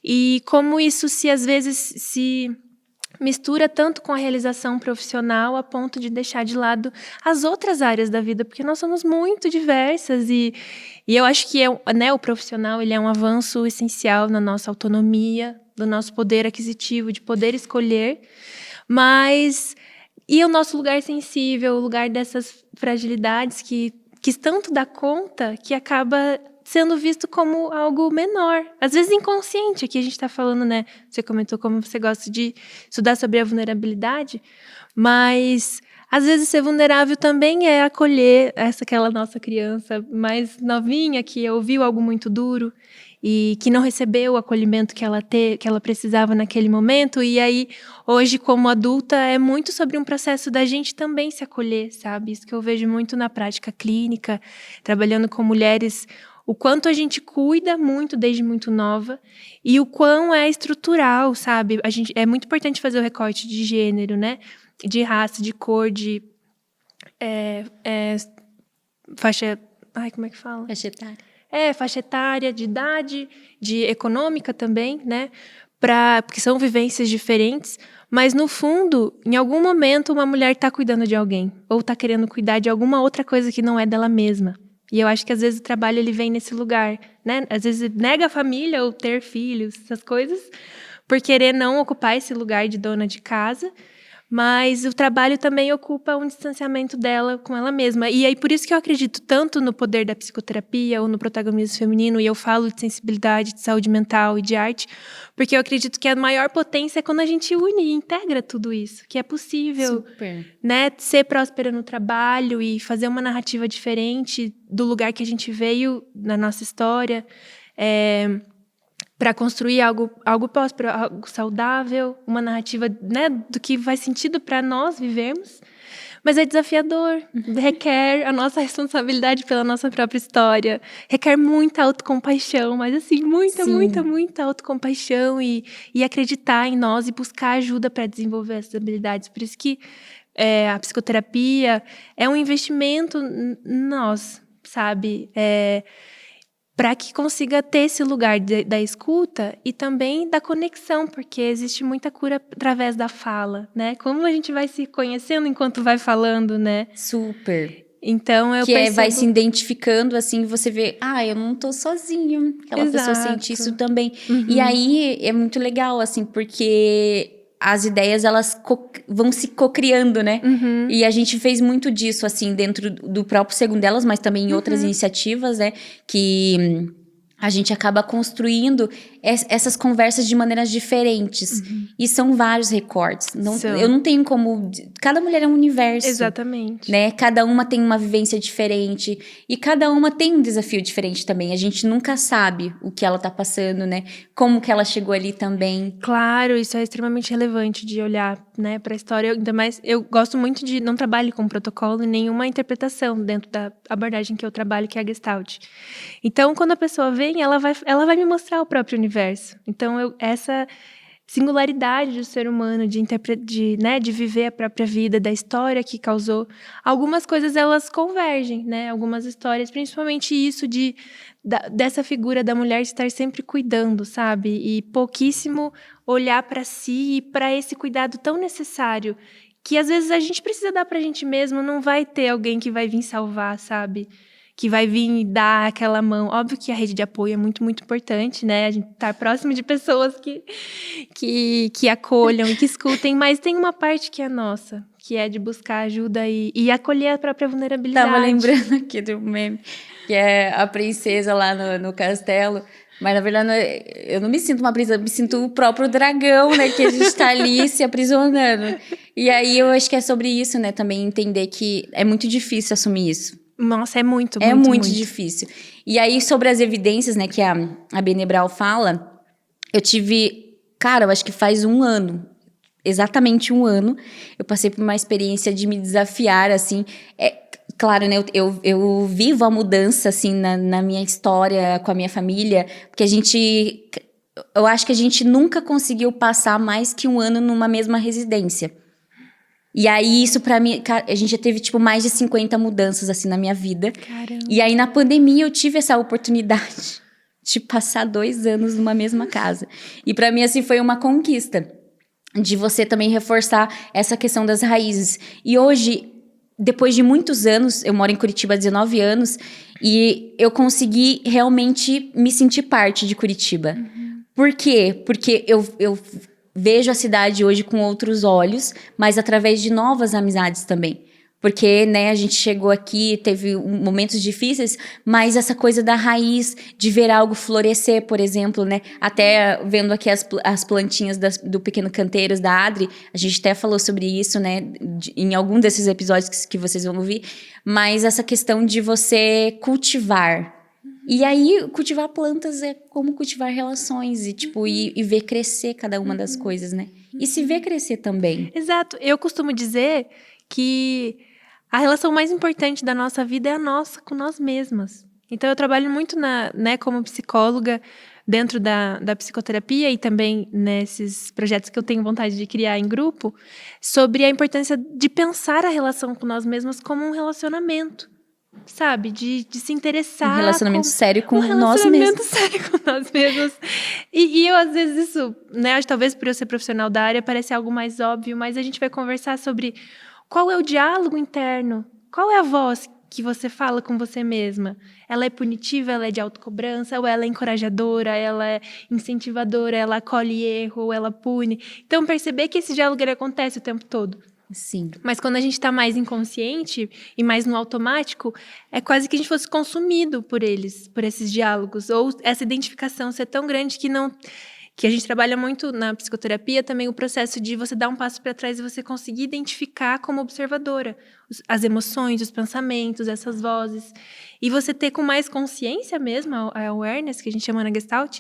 e como isso às vezes se mistura tanto com a realização profissional a ponto de deixar de lado as outras áreas da vida, porque nós somos muito diversas e eu acho que o profissional ele é um avanço essencial na nossa autonomia, do nosso poder aquisitivo, de poder escolher. Mas, e o nosso lugar sensível, o lugar dessas fragilidades que tanto dá conta, que acaba sendo visto como algo menor. Às vezes inconsciente, aqui a gente está falando, né? Você comentou como você gosta de estudar sobre a vulnerabilidade, mas às vezes ser vulnerável também é acolher aquela nossa criança mais novinha que ouviu algo muito duro e que não recebeu o acolhimento que ela precisava naquele momento. E aí, hoje, como adulta, é muito sobre um processo da gente também se acolher, sabe? Isso que eu vejo muito na prática clínica, trabalhando com mulheres, o quanto a gente cuida muito desde muito nova e o quão é estrutural, sabe? É muito importante fazer o recorte de gênero, né? De raça, de cor, de faixa... Ai, como é que fala? Faixa etária. Faixa etária, de idade, de econômica também, né? Porque são vivências diferentes, mas no fundo, em algum momento, uma mulher está cuidando de alguém, ou está querendo cuidar de alguma outra coisa que não é dela mesma. E eu acho que às vezes o trabalho ele vem nesse lugar, né? Às vezes nega a família ou ter filhos, essas coisas, por querer não ocupar esse lugar de dona de casa. Mas o trabalho também ocupa um distanciamento dela com ela mesma. E aí, por isso que eu acredito tanto no poder da psicoterapia ou no protagonismo feminino, e eu falo de sensibilidade, de saúde mental e de arte, porque eu acredito que a maior potência é quando a gente une e integra tudo isso, que é possível, né, ser próspera no trabalho e fazer uma narrativa diferente do lugar que a gente veio na nossa história, para construir algo próspero, algo saudável, uma narrativa, né, do que faz sentido para nós vivermos. Mas é desafiador, requer a nossa responsabilidade pela nossa própria história, requer muita autocompaixão, mas assim, muita autocompaixão e acreditar em nós e buscar ajuda para desenvolver essas habilidades. Por isso que a psicoterapia é um investimento em nós, sabe? Para que consiga ter esse lugar da escuta e também da conexão, porque existe muita cura através da fala, né? Como a gente vai se conhecendo enquanto vai falando, né? Super. Então eu Que vai percebo... se identificando, assim, você vê, eu não tô sozinho. Aquela pessoa sente isso também. E aí, é muito legal, assim, porque as ideias, elas vão se cocriando, né? E a gente fez muito disso, assim, dentro do próprio Segundo Elas, mas também em outras iniciativas, né? Que a gente acaba construindo essas conversas de maneiras diferentes. E são vários recortes. Eu não tenho como... Cada mulher é um universo. Exatamente. Né? Cada uma tem uma vivência diferente. E cada uma tem um desafio diferente também. A gente nunca sabe o que ela tá passando, né? Como que ela chegou ali também. Claro, isso é extremamente relevante de olhar, né, para a história. Ainda mais, eu gosto muito de... Não trabalho com protocolo e nenhuma interpretação dentro da abordagem que eu trabalho, que é a Gestalt. Então, quando a pessoa vem, ela vai me mostrar o próprio universo. Então, essa singularidade do ser humano, de viver a própria vida, da história que causou. Algumas coisas, elas convergem, né? Algumas histórias, principalmente isso dessa figura da mulher estar sempre cuidando, sabe? E pouquíssimo olhar para si e para esse cuidado tão necessário que, às vezes, a gente precisa dar pra gente mesmo, não vai ter alguém que vai vir salvar, sabe? Que vai vir e dar aquela mão. Óbvio que a rede de apoio é muito, muito importante, né? A gente estar próximo de pessoas que acolham e que escutem, mas tem uma parte que é nossa, que é de buscar ajuda e acolher a própria vulnerabilidade. Tava lembrando aqui do meme, que é a princesa lá no castelo. Mas, na verdade, eu não me sinto uma princesa, eu me sinto o próprio dragão, né? Que a gente tá ali se aprisionando. E aí, eu acho que é sobre isso, né? Também entender que é muito difícil assumir isso. Nossa, é muito difícil. E aí, sobre as evidências, né, que a Benebral fala, eu tive... Cara, eu acho que faz um ano, exatamente um ano, eu passei por uma experiência de me desafiar, assim... Claro, né, eu vivo a mudança, assim, na minha história, com a minha família, porque eu acho que a gente nunca conseguiu passar mais que um ano numa mesma residência. E aí, isso pra mim... A gente já teve, tipo, mais de 50 mudanças, assim, na minha vida. Caramba. E aí, na pandemia, eu tive essa oportunidade de passar 2 anos numa mesma casa. E pra mim, assim, foi uma conquista. De você também reforçar essa questão das raízes. E hoje, depois de muitos anos... Eu moro em Curitiba há 19 anos. E eu consegui realmente me sentir parte de Curitiba. Por quê? Porque eu vejo a cidade hoje com outros olhos, mas através de novas amizades também. Porque, né, a gente chegou aqui, teve momentos difíceis, mas essa coisa da raiz, de ver algo florescer, por exemplo, né? Até vendo aqui as plantinhas do Pequeno Canteiros, da Adri, a gente até falou sobre isso, né? Em algum desses episódios que vocês vão ouvir. Mas essa questão de você cultivar. E aí, cultivar plantas é como cultivar relações e, tipo, e ver crescer cada uma das coisas, né? E se ver crescer também. Exato. Eu costumo dizer que a relação mais importante da nossa vida é a nossa com nós mesmas. Então, eu trabalho muito como psicóloga dentro da psicoterapia e também nesses projetos que eu tenho vontade de criar em grupo, sobre a importância de pensar a relação com nós mesmas como um relacionamento. Sabe? De se interessar. Um relacionamento sério com nós mesmos. Um relacionamento sério com nós mesmos. E eu, às vezes, isso, né? Acho que talvez por eu ser profissional da área, parece algo mais óbvio, mas a gente vai conversar sobre qual é o diálogo interno, qual é a voz que você fala com você mesma. Ela é punitiva, ela é de autocobrança, ou ela é encorajadora, ela é incentivadora, ela acolhe erro, ou ela pune. Então, perceber que esse diálogo ele acontece o tempo todo. Sim. Mas quando a gente está mais inconsciente e mais no automático, é quase que a gente fosse consumido por esses diálogos. Ou essa identificação ser tão grande que a gente trabalha muito na psicoterapia também o processo de você dar um passo para trás e você conseguir identificar como observadora as emoções, os pensamentos, essas vozes. E você ter com mais consciência mesmo, a awareness, que a gente chama na Gestalt,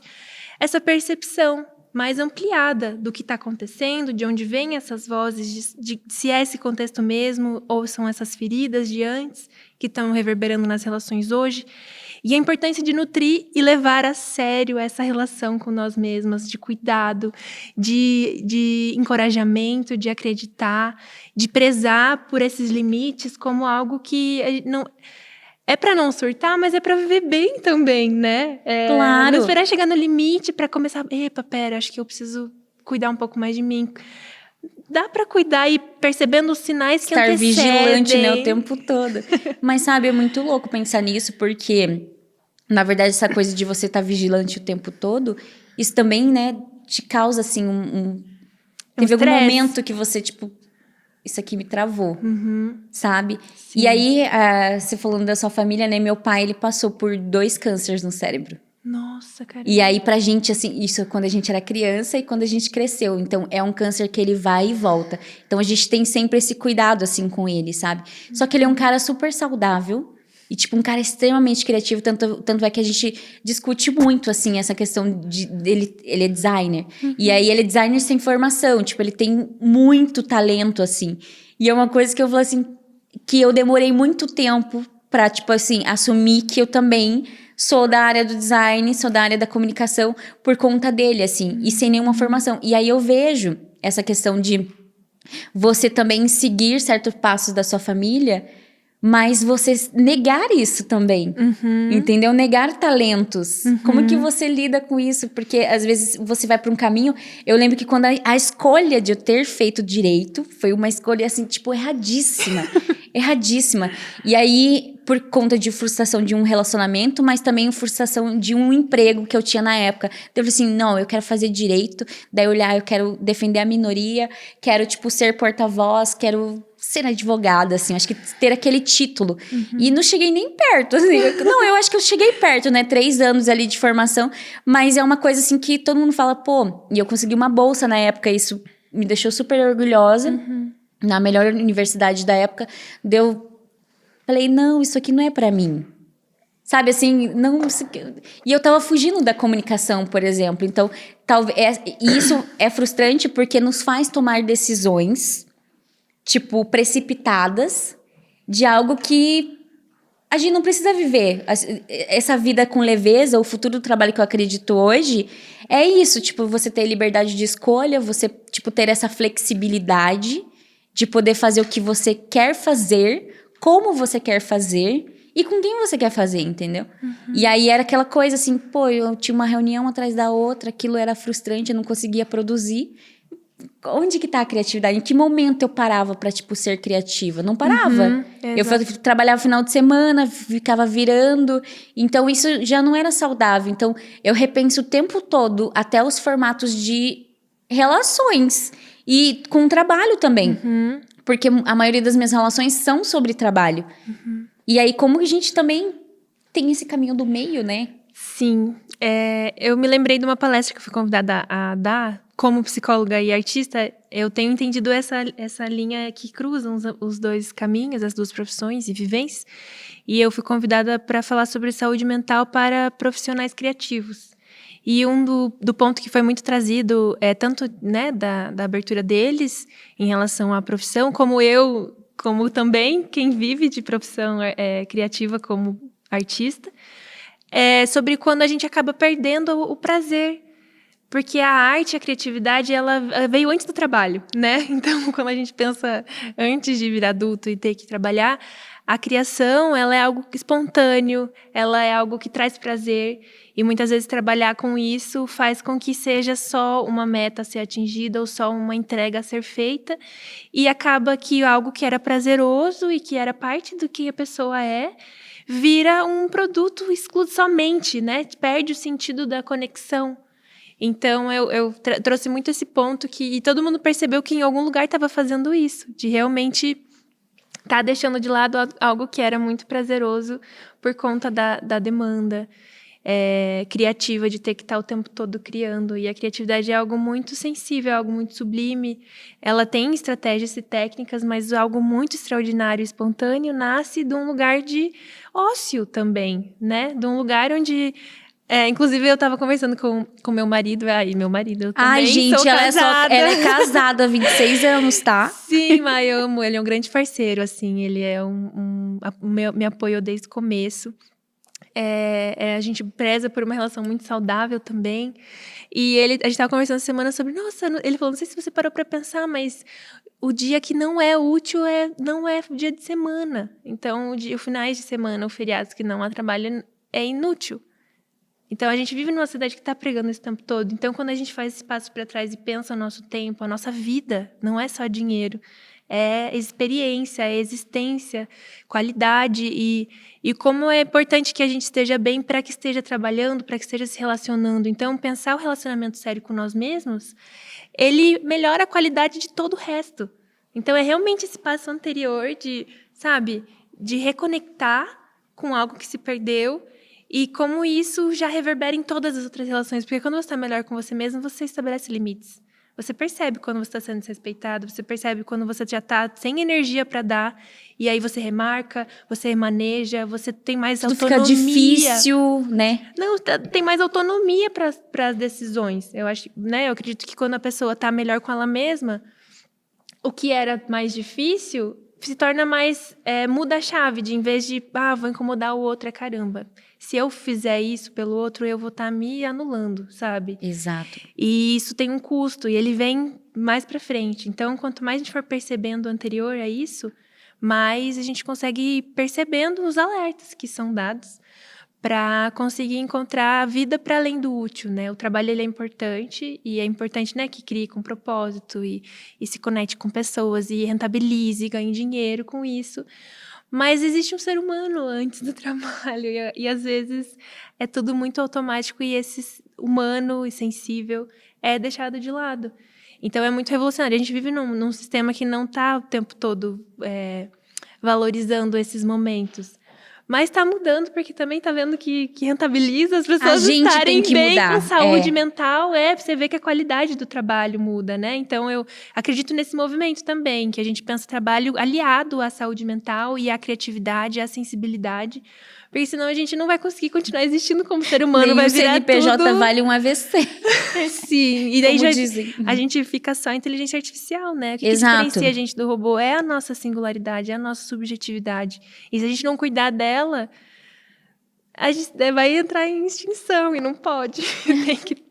essa percepção mais ampliada do que está acontecendo, de onde vêm essas vozes, de se é esse contexto mesmo, ou são essas feridas de antes que estão reverberando nas relações hoje. E a importância de nutrir e levar a sério essa relação com nós mesmas, de cuidado, de encorajamento, de acreditar, de prezar por esses limites como algo que não... É para não surtar, mas é para viver bem também, né? Claro. Não esperar chegar no limite para começar... Epa, pera, acho que eu preciso cuidar um pouco mais de mim. dá pra cuidar e percebendo os sinais que Estar antecedem. vigilante, né, o tempo todo. Mas, sabe, é muito louco pensar nisso, porque, na verdade, essa coisa de você estar vigilante o tempo todo, isso também, né, te causa, assim, Teve algum estresse. momento que você, tipo, isso aqui me travou, sabe? Sim. E aí, você falando da sua família, né, meu pai, ele passou por 2 cânceres no cérebro. Nossa, caramba. E aí, pra gente, assim, isso é quando a gente era criança e quando a gente cresceu. Então, é um câncer que ele vai e volta. Então, a gente tem sempre esse cuidado, assim, com ele, sabe? Só que ele é um cara super saudável e, tipo, um cara extremamente criativo. Tanto é que a gente discute muito, assim, essa questão dele. Ele é designer. E aí, ele é designer sem formação. Tipo, ele tem muito talento, assim. E é uma coisa que eu falo, assim, que eu demorei muito tempo pra, tipo assim, assumir que eu também sou da área do design, sou da área da comunicação por conta dele, assim, e sem nenhuma formação. E aí eu vejo essa questão de você também seguir certos passos da sua família, mas você negar isso também. Entendeu? Negar talentos. Como que você lida com isso? Porque às vezes você vai para um caminho. Eu lembro que quando a escolha de eu ter feito direito foi uma escolha assim, tipo, erradíssima. Erradíssima. E aí, por conta de frustração de um relacionamento, mas também frustração de um emprego que eu tinha na época. Então, eu falei assim, não, eu quero fazer direito. Daí eu quero defender a minoria, quero, tipo, ser porta-voz, quero ser advogada, assim, acho que ter aquele título. E não cheguei nem perto, assim. Eu acho que eu cheguei perto, né? 3 anos ali de formação, mas é uma coisa, assim, que todo mundo fala, pô, e eu consegui uma bolsa na época, isso me deixou super orgulhosa, na melhor universidade da época, falei, não, isso aqui não é pra mim. Sabe, assim, não... E eu tava fugindo da comunicação, por exemplo. Então, talvez... Isso é frustrante porque nos faz tomar decisões, tipo, precipitadas, de algo que a gente não precisa viver. Essa vida com leveza, o futuro do trabalho que eu acredito hoje, é isso. Tipo, você ter liberdade de escolha, você, tipo, ter essa flexibilidade de poder fazer o que você quer fazer, como você quer fazer e com quem você quer fazer, entendeu? E aí era aquela coisa assim, pô, eu tinha uma reunião atrás da outra, aquilo era frustrante, eu não conseguia produzir. Onde que tá a criatividade? Em que momento eu parava pra, tipo, ser criativa? Não parava. Eu trabalhava final de semana, ficava virando. Então, isso já não era saudável. Então, eu repenso o tempo todo, até os formatos de relações. E com o trabalho também. Porque a maioria das minhas relações são sobre trabalho. E aí, como que a gente também tem esse caminho do meio, né? Sim. Eu me lembrei de uma palestra que eu fui convidada a dar. Como psicóloga e artista, eu tenho entendido essa linha que cruzam os 2 caminhos, as 2 profissões e vivências. E eu fui convidada para falar sobre saúde mental para profissionais criativos. E do ponto que foi muito trazido, tanto, né, da abertura deles em relação à profissão, como também quem vive de profissão criativa como artista, sobre quando a gente acaba perdendo o prazer. Porque a arte, a criatividade, ela veio antes do trabalho, né? Então, quando a gente pensa antes de vir adulto e ter que trabalhar, a criação, ela é algo espontâneo, ela é algo que traz prazer. E muitas vezes trabalhar com isso faz com que seja só uma meta a ser atingida ou só uma entrega a ser feita. E acaba que algo que era prazeroso e que era parte do que a pessoa vira um produto excluído somente, né? Perde o sentido da conexão. Então, eu trouxe muito esse ponto e todo mundo percebeu que em algum lugar estava fazendo isso, de realmente estar deixando de lado algo que era muito prazeroso por conta da demanda criativa, de ter que estar o tempo todo criando. E a criatividade é algo muito sensível, é algo muito sublime. Ela tem estratégias e técnicas, mas algo muito extraordinário e espontâneo nasce de um lugar de ócio também, né? De um lugar onde... inclusive, eu tava conversando com meu marido. Meu marido, eu também gente, sou casada. ela é casada há 26 anos, tá? Sim, mas eu amo. Ele é um grande parceiro, assim. Ele é me apoiou desde o começo. A gente preza por uma relação muito saudável também. E a gente tava conversando essa semana sobre... Nossa, ele falou, não sei se você parou pra pensar, mas o dia que não é útil não é o dia de semana. Então, os finais de semana, os feriados que não há trabalho, é inútil. Então, a gente vive numa cidade que está pregando esse tempo todo. Então, quando a gente faz esse passo para trás e pensa o nosso tempo, a nossa vida, não é só dinheiro. É experiência, é existência, qualidade e como é importante que a gente esteja bem para que esteja trabalhando, para que esteja se relacionando. Então, pensar o relacionamento sério com nós mesmos, ele melhora a qualidade de todo o resto. Então, é realmente esse passo anterior de, sabe, de reconectar com algo que se perdeu e como isso já reverbera em todas as outras relações. Porque quando você está melhor com você mesmo, você estabelece limites. Você percebe quando você está sendo desrespeitado, você percebe quando você já está sem energia para dar, e aí você remarca, você remaneja, você tem mais Tudo autonomia. fica difícil, né? Não, tem mais autonomia para as decisões. Eu acho, né? Eu acredito que quando a pessoa está melhor com ela mesma, o que era mais difícil se torna mais... muda a chave, de em vez de, vou incomodar o outro, caramba. Se eu fizer isso pelo outro, eu vou estar me anulando, sabe? Exato. E isso tem um custo, e ele vem mais pra frente. Então, quanto mais a gente for percebendo o anterior a isso, mais a gente consegue ir percebendo os alertas que são dados para conseguir encontrar a vida para além do útil, né? O trabalho ele é importante, e é importante, né, que crie com propósito e se conecte com pessoas e rentabilize, ganhe dinheiro com isso. Mas existe um ser humano antes do trabalho e às vezes é tudo muito automático e esse humano e sensível é deixado de lado. Então é muito revolucionário. A gente vive num sistema que não está o tempo todo valorizando esses momentos. Mas está mudando, porque também está vendo que rentabiliza as pessoas estarem bem mudar. Com saúde mental. Você vê que a qualidade do trabalho muda, né? Então, eu acredito nesse movimento também, que a gente pensa trabalho aliado à saúde mental e à criatividade, à sensibilidade. Porque senão a gente não vai conseguir continuar existindo como ser humano. Nem vai o virar CNPJ tudo... vale um AVC. Sim, e daí dizem. A gente fica só inteligência artificial, né? O que diferencia a gente do robô é a nossa singularidade, é a nossa subjetividade. E se a gente não cuidar dela, a gente vai entrar em extinção e não pode.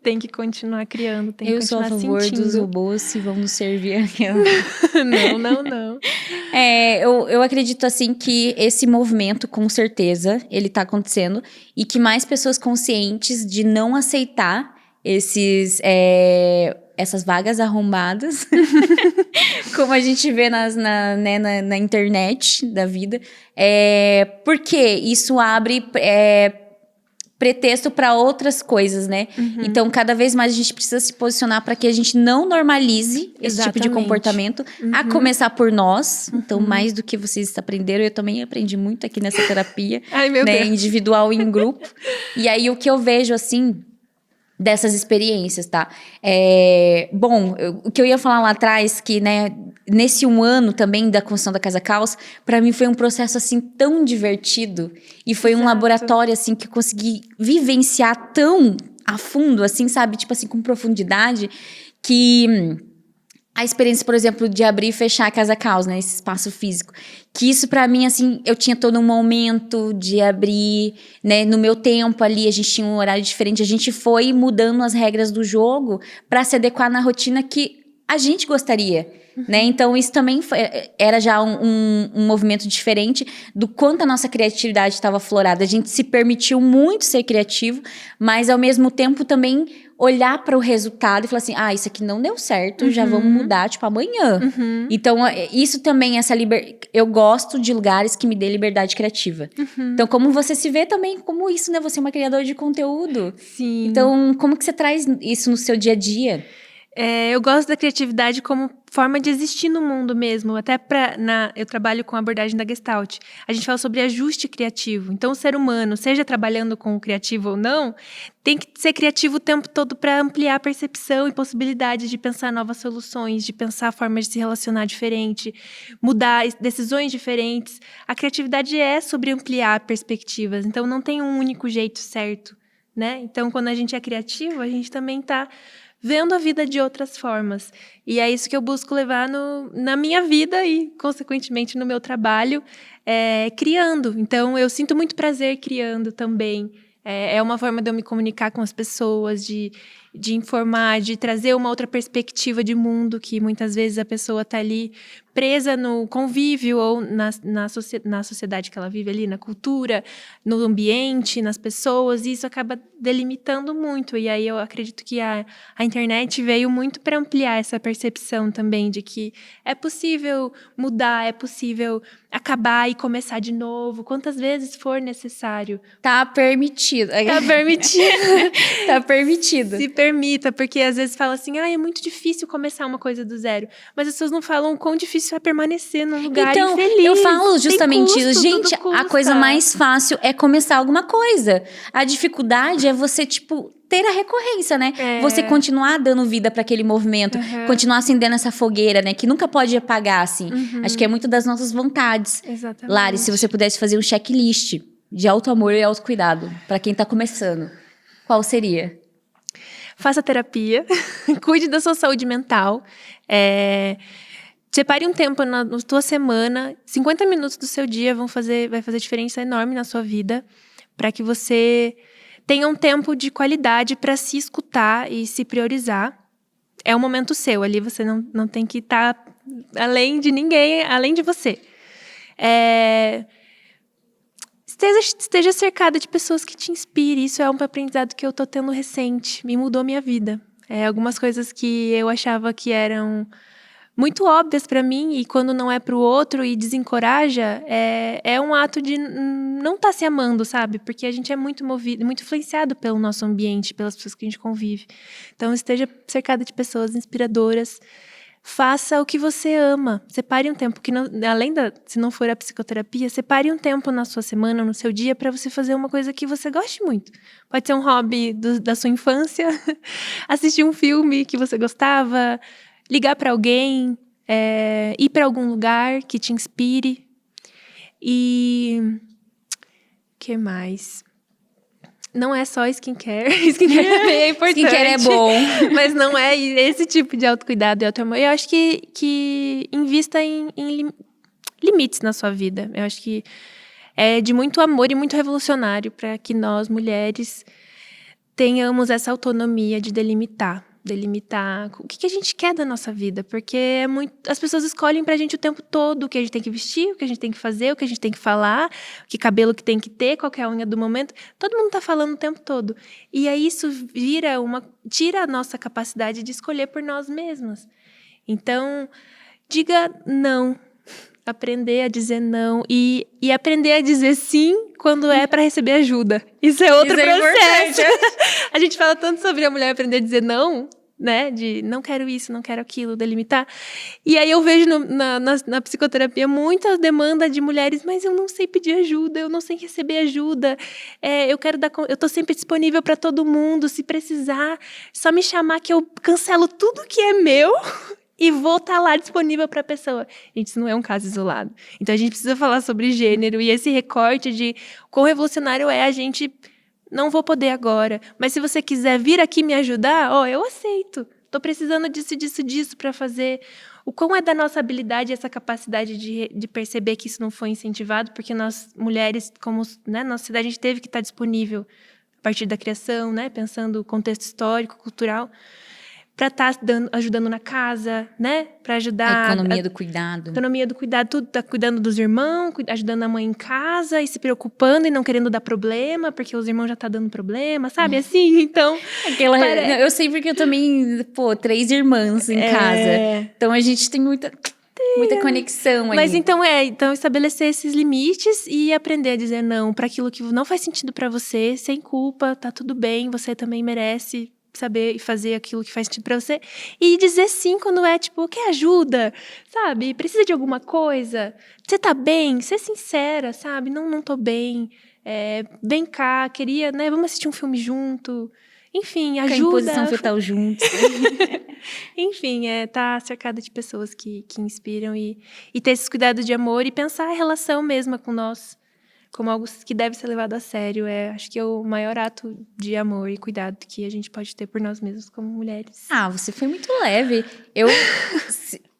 tem que continuar criando, tem que continuar sentindo. Eu sou a favor dos robôs se vão nos servir. Não. Eu acredito, assim, que esse movimento, com certeza, ele tá acontecendo. E que mais pessoas conscientes de não aceitar essas vagas arrombadas, como a gente vê na internet da vida, porque isso abre pretexto para outras coisas, né? Uhum. Então, cada vez mais a gente precisa se posicionar para que a gente não normalize esse tipo de comportamento, a começar por nós. Então, mais do que vocês aprenderam, eu também aprendi muito aqui nessa terapia, Ai, meu Deus. Individual e em grupo. E aí, o que eu vejo, assim... dessas experiências, tá? O que eu ia falar lá atrás, que, né, nesse 1 ano também da construção da Casa Caos, para mim foi um processo, assim, tão divertido. E foi um laboratório, assim, que eu consegui vivenciar tão a fundo, assim, sabe? Tipo assim, com profundidade, que... a experiência, por exemplo, de abrir e fechar a Casa Caos, né? Esse espaço físico. Que isso, pra mim, assim, eu tinha todo um momento de abrir, né? No meu tempo ali, a gente tinha um horário diferente. A gente foi mudando as regras do jogo pra se adequar na rotina que a gente gostaria, né? Então, isso também era já um movimento diferente do quanto a nossa criatividade estava aflorada. A gente se permitiu muito ser criativo, mas, ao mesmo tempo, também... olhar para o resultado e falar assim, isso aqui não deu certo, já vamos mudar, tipo, amanhã. Então, isso também, eu gosto de lugares que me dê liberdade criativa. Então, como você se vê também, como isso, né? Você é uma criadora de conteúdo. Sim. Então, como que você traz isso no seu dia a dia? Eu gosto da criatividade como forma de existir no mundo mesmo. Até eu trabalho com a abordagem da Gestalt. A gente fala sobre ajuste criativo. Então, o ser humano, seja trabalhando com o criativo ou não, tem que ser criativo o tempo todo para ampliar a percepção e possibilidades de pensar novas soluções, de pensar formas de se relacionar diferente, mudar decisões diferentes. A criatividade é sobre ampliar perspectivas. Então, não tem um único jeito certo, né? Então, quando a gente é criativo, a gente também está... vendo a vida de outras formas. E é isso que eu busco levar na minha vida e, consequentemente, no meu trabalho, criando. Então, eu sinto muito prazer criando também. É uma forma de eu me comunicar com as pessoas, de de informar, de trazer uma outra perspectiva de mundo, que muitas vezes a pessoa está ali presa no convívio ou na sociedade que ela vive ali, na cultura, no ambiente, nas pessoas, e isso acaba delimitando muito. E aí eu acredito que a internet veio muito para ampliar essa percepção também de que é possível mudar, é possível acabar e começar de novo, quantas vezes for necessário. Tá permitido. Tá permitido. Tá permitido. Se permita, porque às vezes fala assim, é muito difícil começar uma coisa do zero. Mas as pessoas não falam o quão difícil é permanecer num lugar infeliz. Então, eu falo justamente isso. Gente, custa. a coisa mais fácil é começar alguma coisa. A dificuldade é você, ter a recorrência, né? Você continuar dando vida para aquele movimento, continuar acendendo essa fogueira, né? Que nunca pode apagar, assim. Acho que é muito das nossas vontades. Exatamente. Lari, se você pudesse fazer um checklist de autoamor e autocuidado para quem tá começando, qual seria? Faça terapia, cuide da sua saúde mental, separe um tempo na tua semana, 50 minutos do seu dia vai fazer diferença enorme na sua vida, para que você tenha um tempo de qualidade para se escutar e se priorizar. É um momento seu, ali você não tem que estar além de ninguém, além de você. Esteja cercada de pessoas que te inspirem. Isso é um aprendizado que eu tô tendo recente. Me mudou minha vida. Algumas coisas que eu achava que eram muito óbvias para mim, e quando não é pro outro e desencoraja, é um ato de não estar se amando, sabe? Porque a gente é muito movido, muito influenciado pelo nosso ambiente, pelas pessoas que a gente convive. Então, esteja cercada de pessoas inspiradoras. Faça o que você ama. Separe um tempo, se não for a psicoterapia, separe um tempo na sua semana, no seu dia, para você fazer uma coisa que você goste muito. Pode ser um hobby da sua infância, assistir um filme que você gostava, ligar para alguém, ir para algum lugar que te inspire. E o que mais? Não é só skincare. Skincare também é importante. Skincare é bom. Mas não é esse tipo de autocuidado e autoamor. Eu acho que invista em limites na sua vida. Eu acho que é de muito amor e muito revolucionário para que nós, mulheres, tenhamos essa autonomia de delimitar o que a gente quer da nossa vida, porque as pessoas escolhem pra gente o tempo todo o que a gente tem que vestir, o que a gente tem que fazer, o que a gente tem que falar, que cabelo que tem que ter, qual que é a unha do momento. Todo mundo tá falando o tempo todo. E aí isso tira a nossa capacidade de escolher por nós mesmas. Então, diga não. Aprender a dizer não e aprender a dizer sim quando é para receber ajuda. Isso é outro processo. A gente fala tanto sobre a mulher aprender a dizer não, né? De não quero isso, não quero aquilo, delimitar. E aí eu vejo na psicoterapia muita demanda de mulheres, mas eu não sei pedir ajuda, eu não sei receber ajuda. Eu tô sempre disponível para todo mundo, se precisar, só me chamar que eu cancelo tudo que é meu. E vou estar lá disponível para a pessoa. Gente, isso não é um caso isolado. Então, a gente precisa falar sobre gênero. E esse recorte de quão revolucionário é a gente... Não vou poder agora. Mas se você quiser vir aqui me ajudar, eu aceito. Estou precisando disso para fazer. O quão é da nossa habilidade essa capacidade de perceber que isso não foi incentivado. Porque nós, mulheres, como nossa cidade, a gente teve que estar disponível a partir da criação, né? Pensando o contexto histórico, cultural... para estar ajudando na casa, né? Para ajudar... A economia do cuidado. Economia do cuidado, tudo tá cuidando dos irmãos, ajudando a mãe em casa e se preocupando e não querendo dar problema, porque os irmãos já tá dando problema, sabe? Assim, então... Eu sei porque eu também, 3 irmãs em casa. Então, a gente tem muita conexão aí. Mas então estabelecer esses limites e aprender a dizer não para aquilo que não faz sentido para você, sem culpa, tá tudo bem, você também merece saber fazer aquilo que faz sentido pra você. E dizer sim quando quer ajuda, sabe? Precisa de alguma coisa? Você tá bem? Ser sincera, sabe? Não tô bem. Vem cá, queria, né? Vamos assistir um filme junto. Enfim, ajuda. Ficar em posição fetal juntos. Enfim, tá cercada de pessoas que inspiram e ter esses cuidados de amor e pensar a relação mesmo com nós como algo que deve ser levado a sério. Acho que é o maior ato de amor e cuidado que a gente pode ter por nós mesmos como mulheres. Você foi muito leve.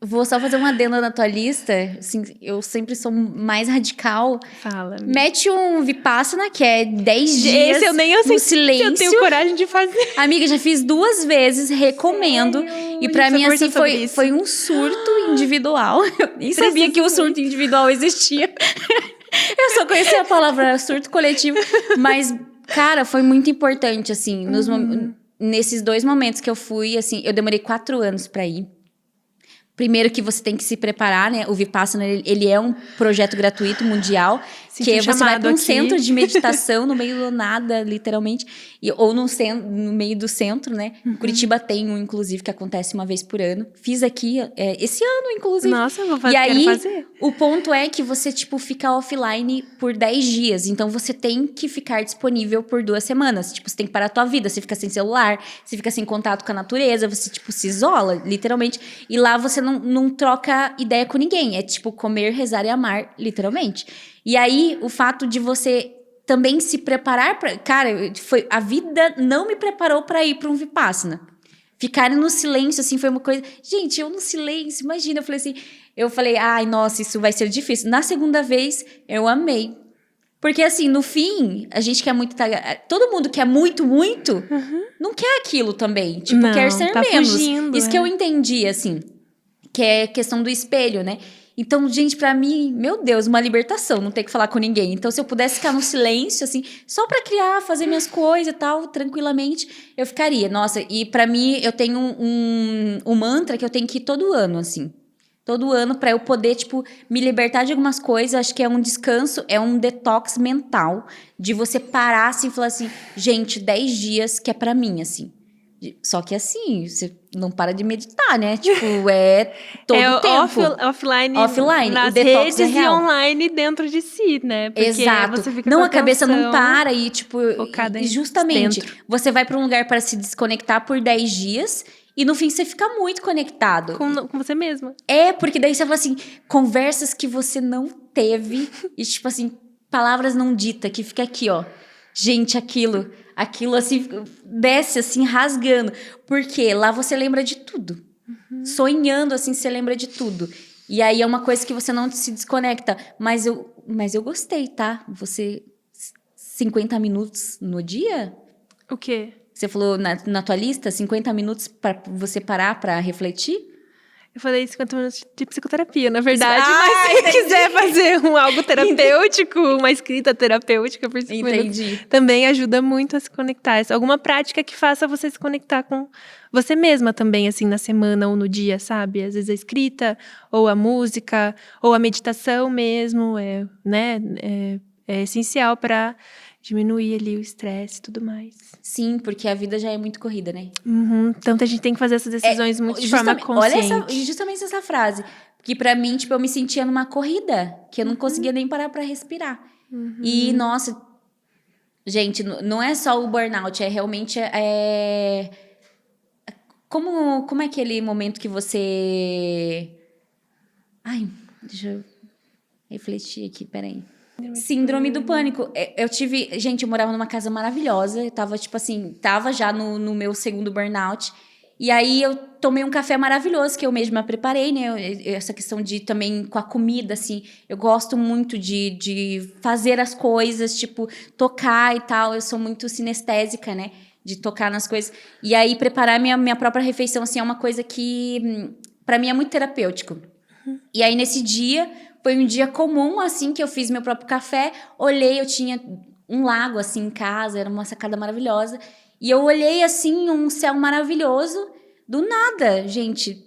Vou só fazer uma adenda na tua lista. Assim, eu sempre sou mais radical. Fala. Mete um Vipassana, que é 10 dias Esse eu nem no silêncio. Eu tenho coragem de fazer. Amiga, já fiz 2 vezes, recomendo. Sério? E pra mim, assim, Conversar sobre isso. foi um surto individual. Eu nem sabia que o surto individual existia. Eu só conhecia a palavra surto coletivo. Mas, cara, foi muito importante, assim. Nesses 2 momentos que eu fui, assim, eu demorei 4 anos pra ir. Primeiro que você tem que se preparar, né? O Vipassana, ele é um projeto gratuito mundial, que você vai para um centro de meditação no meio do nada, literalmente, ou no meio do centro, né? Curitiba tem um, inclusive, que acontece uma vez por ano. Fiz aqui esse ano, inclusive. Nossa, eu vou fazer, e aí, quero fazer. O ponto é que você, tipo, fica offline por 10 dias. Então, você tem que ficar disponível por 2 semanas. Tipo, você tem que parar a tua vida. Você fica sem celular, você fica sem contato com a natureza, você, tipo, se isola, literalmente. E lá você não troca ideia com ninguém. É, tipo, comer, rezar e amar, literalmente. E aí, o fato de você também se preparar para... Cara, a vida não me preparou para ir para um Vipassana. Ficar no silêncio, assim, foi uma coisa... Gente, eu no silêncio, imagina. Eu falei, ai, nossa, isso vai ser difícil. Na segunda vez, eu amei. Porque, assim, no fim, a gente quer muito... Todo mundo quer muito, muito, não quer aquilo também. Tipo, não, quer ser tá menos. Fugindo, isso que eu entendi, assim. Que é questão do espelho, né? Então, gente, pra mim, meu Deus, uma libertação, não ter que falar com ninguém. Então, se eu pudesse ficar no silêncio, assim, só pra criar, fazer minhas coisas e tal, tranquilamente, eu ficaria. Nossa, e pra mim, eu tenho um mantra que eu tenho que ir todo ano, assim. Todo ano, pra eu poder, tipo, me libertar de algumas coisas. Acho que é um descanso, é um detox mental. De você parar, assim, e falar assim, gente, 10 dias que é pra mim, assim. Só que assim, você não para de meditar, né? Tipo, é todo o tempo. Offline nas o detox redes é real. E online dentro de si, né? Porque Exato. você fica não, com a cabeça não para e, tipo... focada E justamente, dentro. você vai pra um lugar para se desconectar por 10 dias... E no fim, você fica muito conectado. Com você mesma. É, porque daí você fala assim... Conversas que você não teve. E tipo assim, palavras não ditas. Que fica aqui, ó. Gente, aquilo assim, desce assim, rasgando. Porque lá você lembra de tudo. Sonhando, assim, você lembra de tudo. E aí é uma coisa que você não se desconecta. Mas eu gostei, tá? Você... 50 minutos no dia? O quê? Você falou na tua lista, 50 minutos para você parar para refletir? Eu falei 50 minutos de psicoterapia, na verdade. Mas se quiser fazer algo terapêutico, uma escrita terapêutica por 5 minutos, também ajuda muito a se conectar. Alguma prática que faça você se conectar com você mesma também, assim, na semana ou no dia, sabe? Às vezes a escrita, ou a música, ou a meditação mesmo, né? É essencial para diminuir ali o estresse e tudo mais. Sim, porque a vida já é muito corrida, né? Tanto a gente tem que fazer essas decisões muito de forma consciente. Olha justamente essa frase. Que pra mim, tipo, eu me sentia numa corrida. Que eu não conseguia nem parar pra respirar. E, nossa... Gente, não é só o burnout. É realmente... Como é aquele momento que você... Ai, deixa eu refletir aqui, peraí. Síndrome do pânico. Eu tive... Gente, eu morava numa casa maravilhosa. Eu tava, tipo assim... Tava já no meu segundo burnout. E aí, eu tomei um café maravilhoso que eu mesma preparei, né? Essa questão de também com a comida, assim. Eu gosto muito de fazer as coisas, tipo, tocar e tal. Eu sou muito sinestésica, né? De tocar nas coisas. E aí, preparar minha própria refeição, assim, é uma coisa que... Pra mim, é muito terapêutico. E aí, nesse dia... Foi um dia comum, assim, que eu fiz meu próprio café. Olhei, eu tinha um lago, assim, em casa. Era uma sacada maravilhosa. E eu olhei, assim, um céu maravilhoso. Do nada, gente.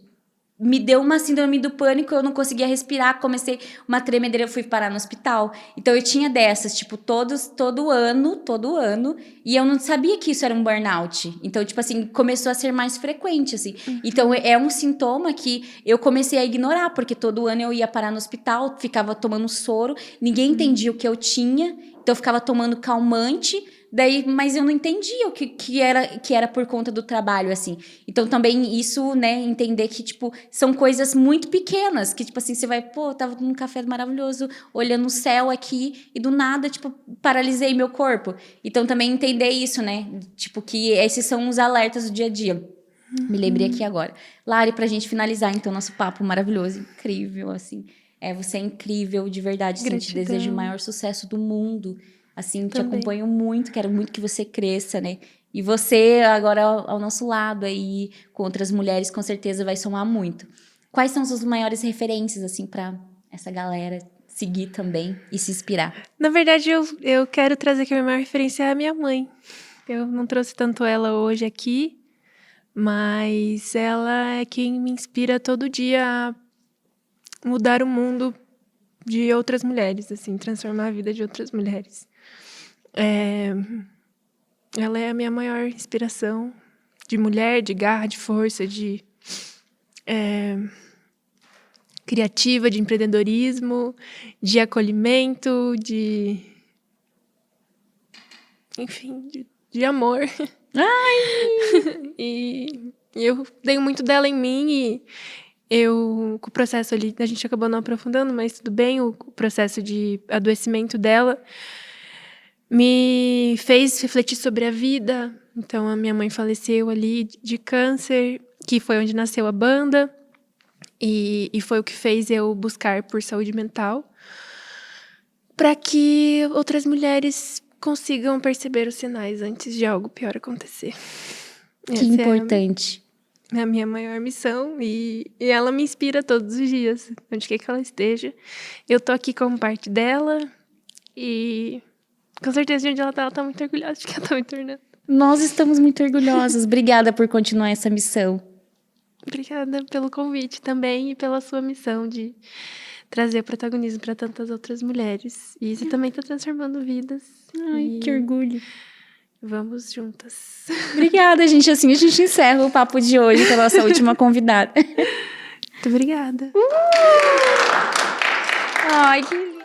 Me deu uma síndrome do pânico. Eu não conseguia respirar. Comecei uma tremedeira. Eu fui parar no hospital. Então, eu tinha dessas, tipo, todo ano. E eu não sabia que isso era um burnout. Então, tipo assim, começou a ser mais frequente, assim. Então, é um sintoma que eu comecei a ignorar. Porque todo ano eu ia parar no hospital. Ficava tomando soro. Ninguém entendia o que eu tinha. Então, eu ficava tomando calmante. Daí, mas eu não entendia o que era por conta do trabalho, assim. Então, também isso, né, entender que, tipo, são coisas muito pequenas, que, tipo assim, você vai, pô, eu tava num café maravilhoso, olhando o céu aqui, e do nada, tipo, paralisei meu corpo. Então, também entender isso, né, tipo, que esses são os alertas do dia a dia. Me lembrei aqui agora. Lari, pra gente finalizar, então, nosso papo maravilhoso, incrível, assim. Você é incrível, de verdade, assim, te desejo o maior sucesso do mundo. Assim, te acompanho muito, quero muito que você cresça, né? E você, agora, ao nosso lado aí, com outras mulheres, com certeza vai somar muito. Quais são as suas maiores referências, assim, pra essa galera seguir também e se inspirar? Na verdade, eu quero trazer que a minha maior referência é a minha mãe. Eu não trouxe tanto ela hoje aqui, mas ela é quem me inspira todo dia a mudar o mundo de outras mulheres, assim, transformar a vida de outras mulheres. Ela é a minha maior inspiração de mulher, de garra, de força, de criativa, de empreendedorismo, de acolhimento, enfim, de amor. Ai! E eu tenho muito dela em mim e com o processo ali, a gente acabou não aprofundando, mas tudo bem, o processo de adoecimento dela me fez refletir sobre a vida. Então, a minha mãe faleceu ali de câncer, que foi onde nasceu a banda, e foi o que fez eu buscar por saúde mental, para que outras mulheres consigam perceber os sinais antes de algo pior acontecer. Que importante. É a minha maior missão e ela me inspira todos os dias, onde quer que ela esteja. Eu tô aqui como parte dela e com certeza de onde ela tá muito orgulhosa de que ela tá me tornando. Nós estamos muito orgulhosas. Obrigada por continuar essa missão. Obrigada pelo convite também e pela sua missão de trazer protagonismo para tantas outras mulheres. E você também tá transformando vidas. Ai, que orgulho. Vamos juntas. Obrigada, gente. Assim a gente encerra o papo de hoje com a nossa última convidada. Muito obrigada. Ai, que lindo.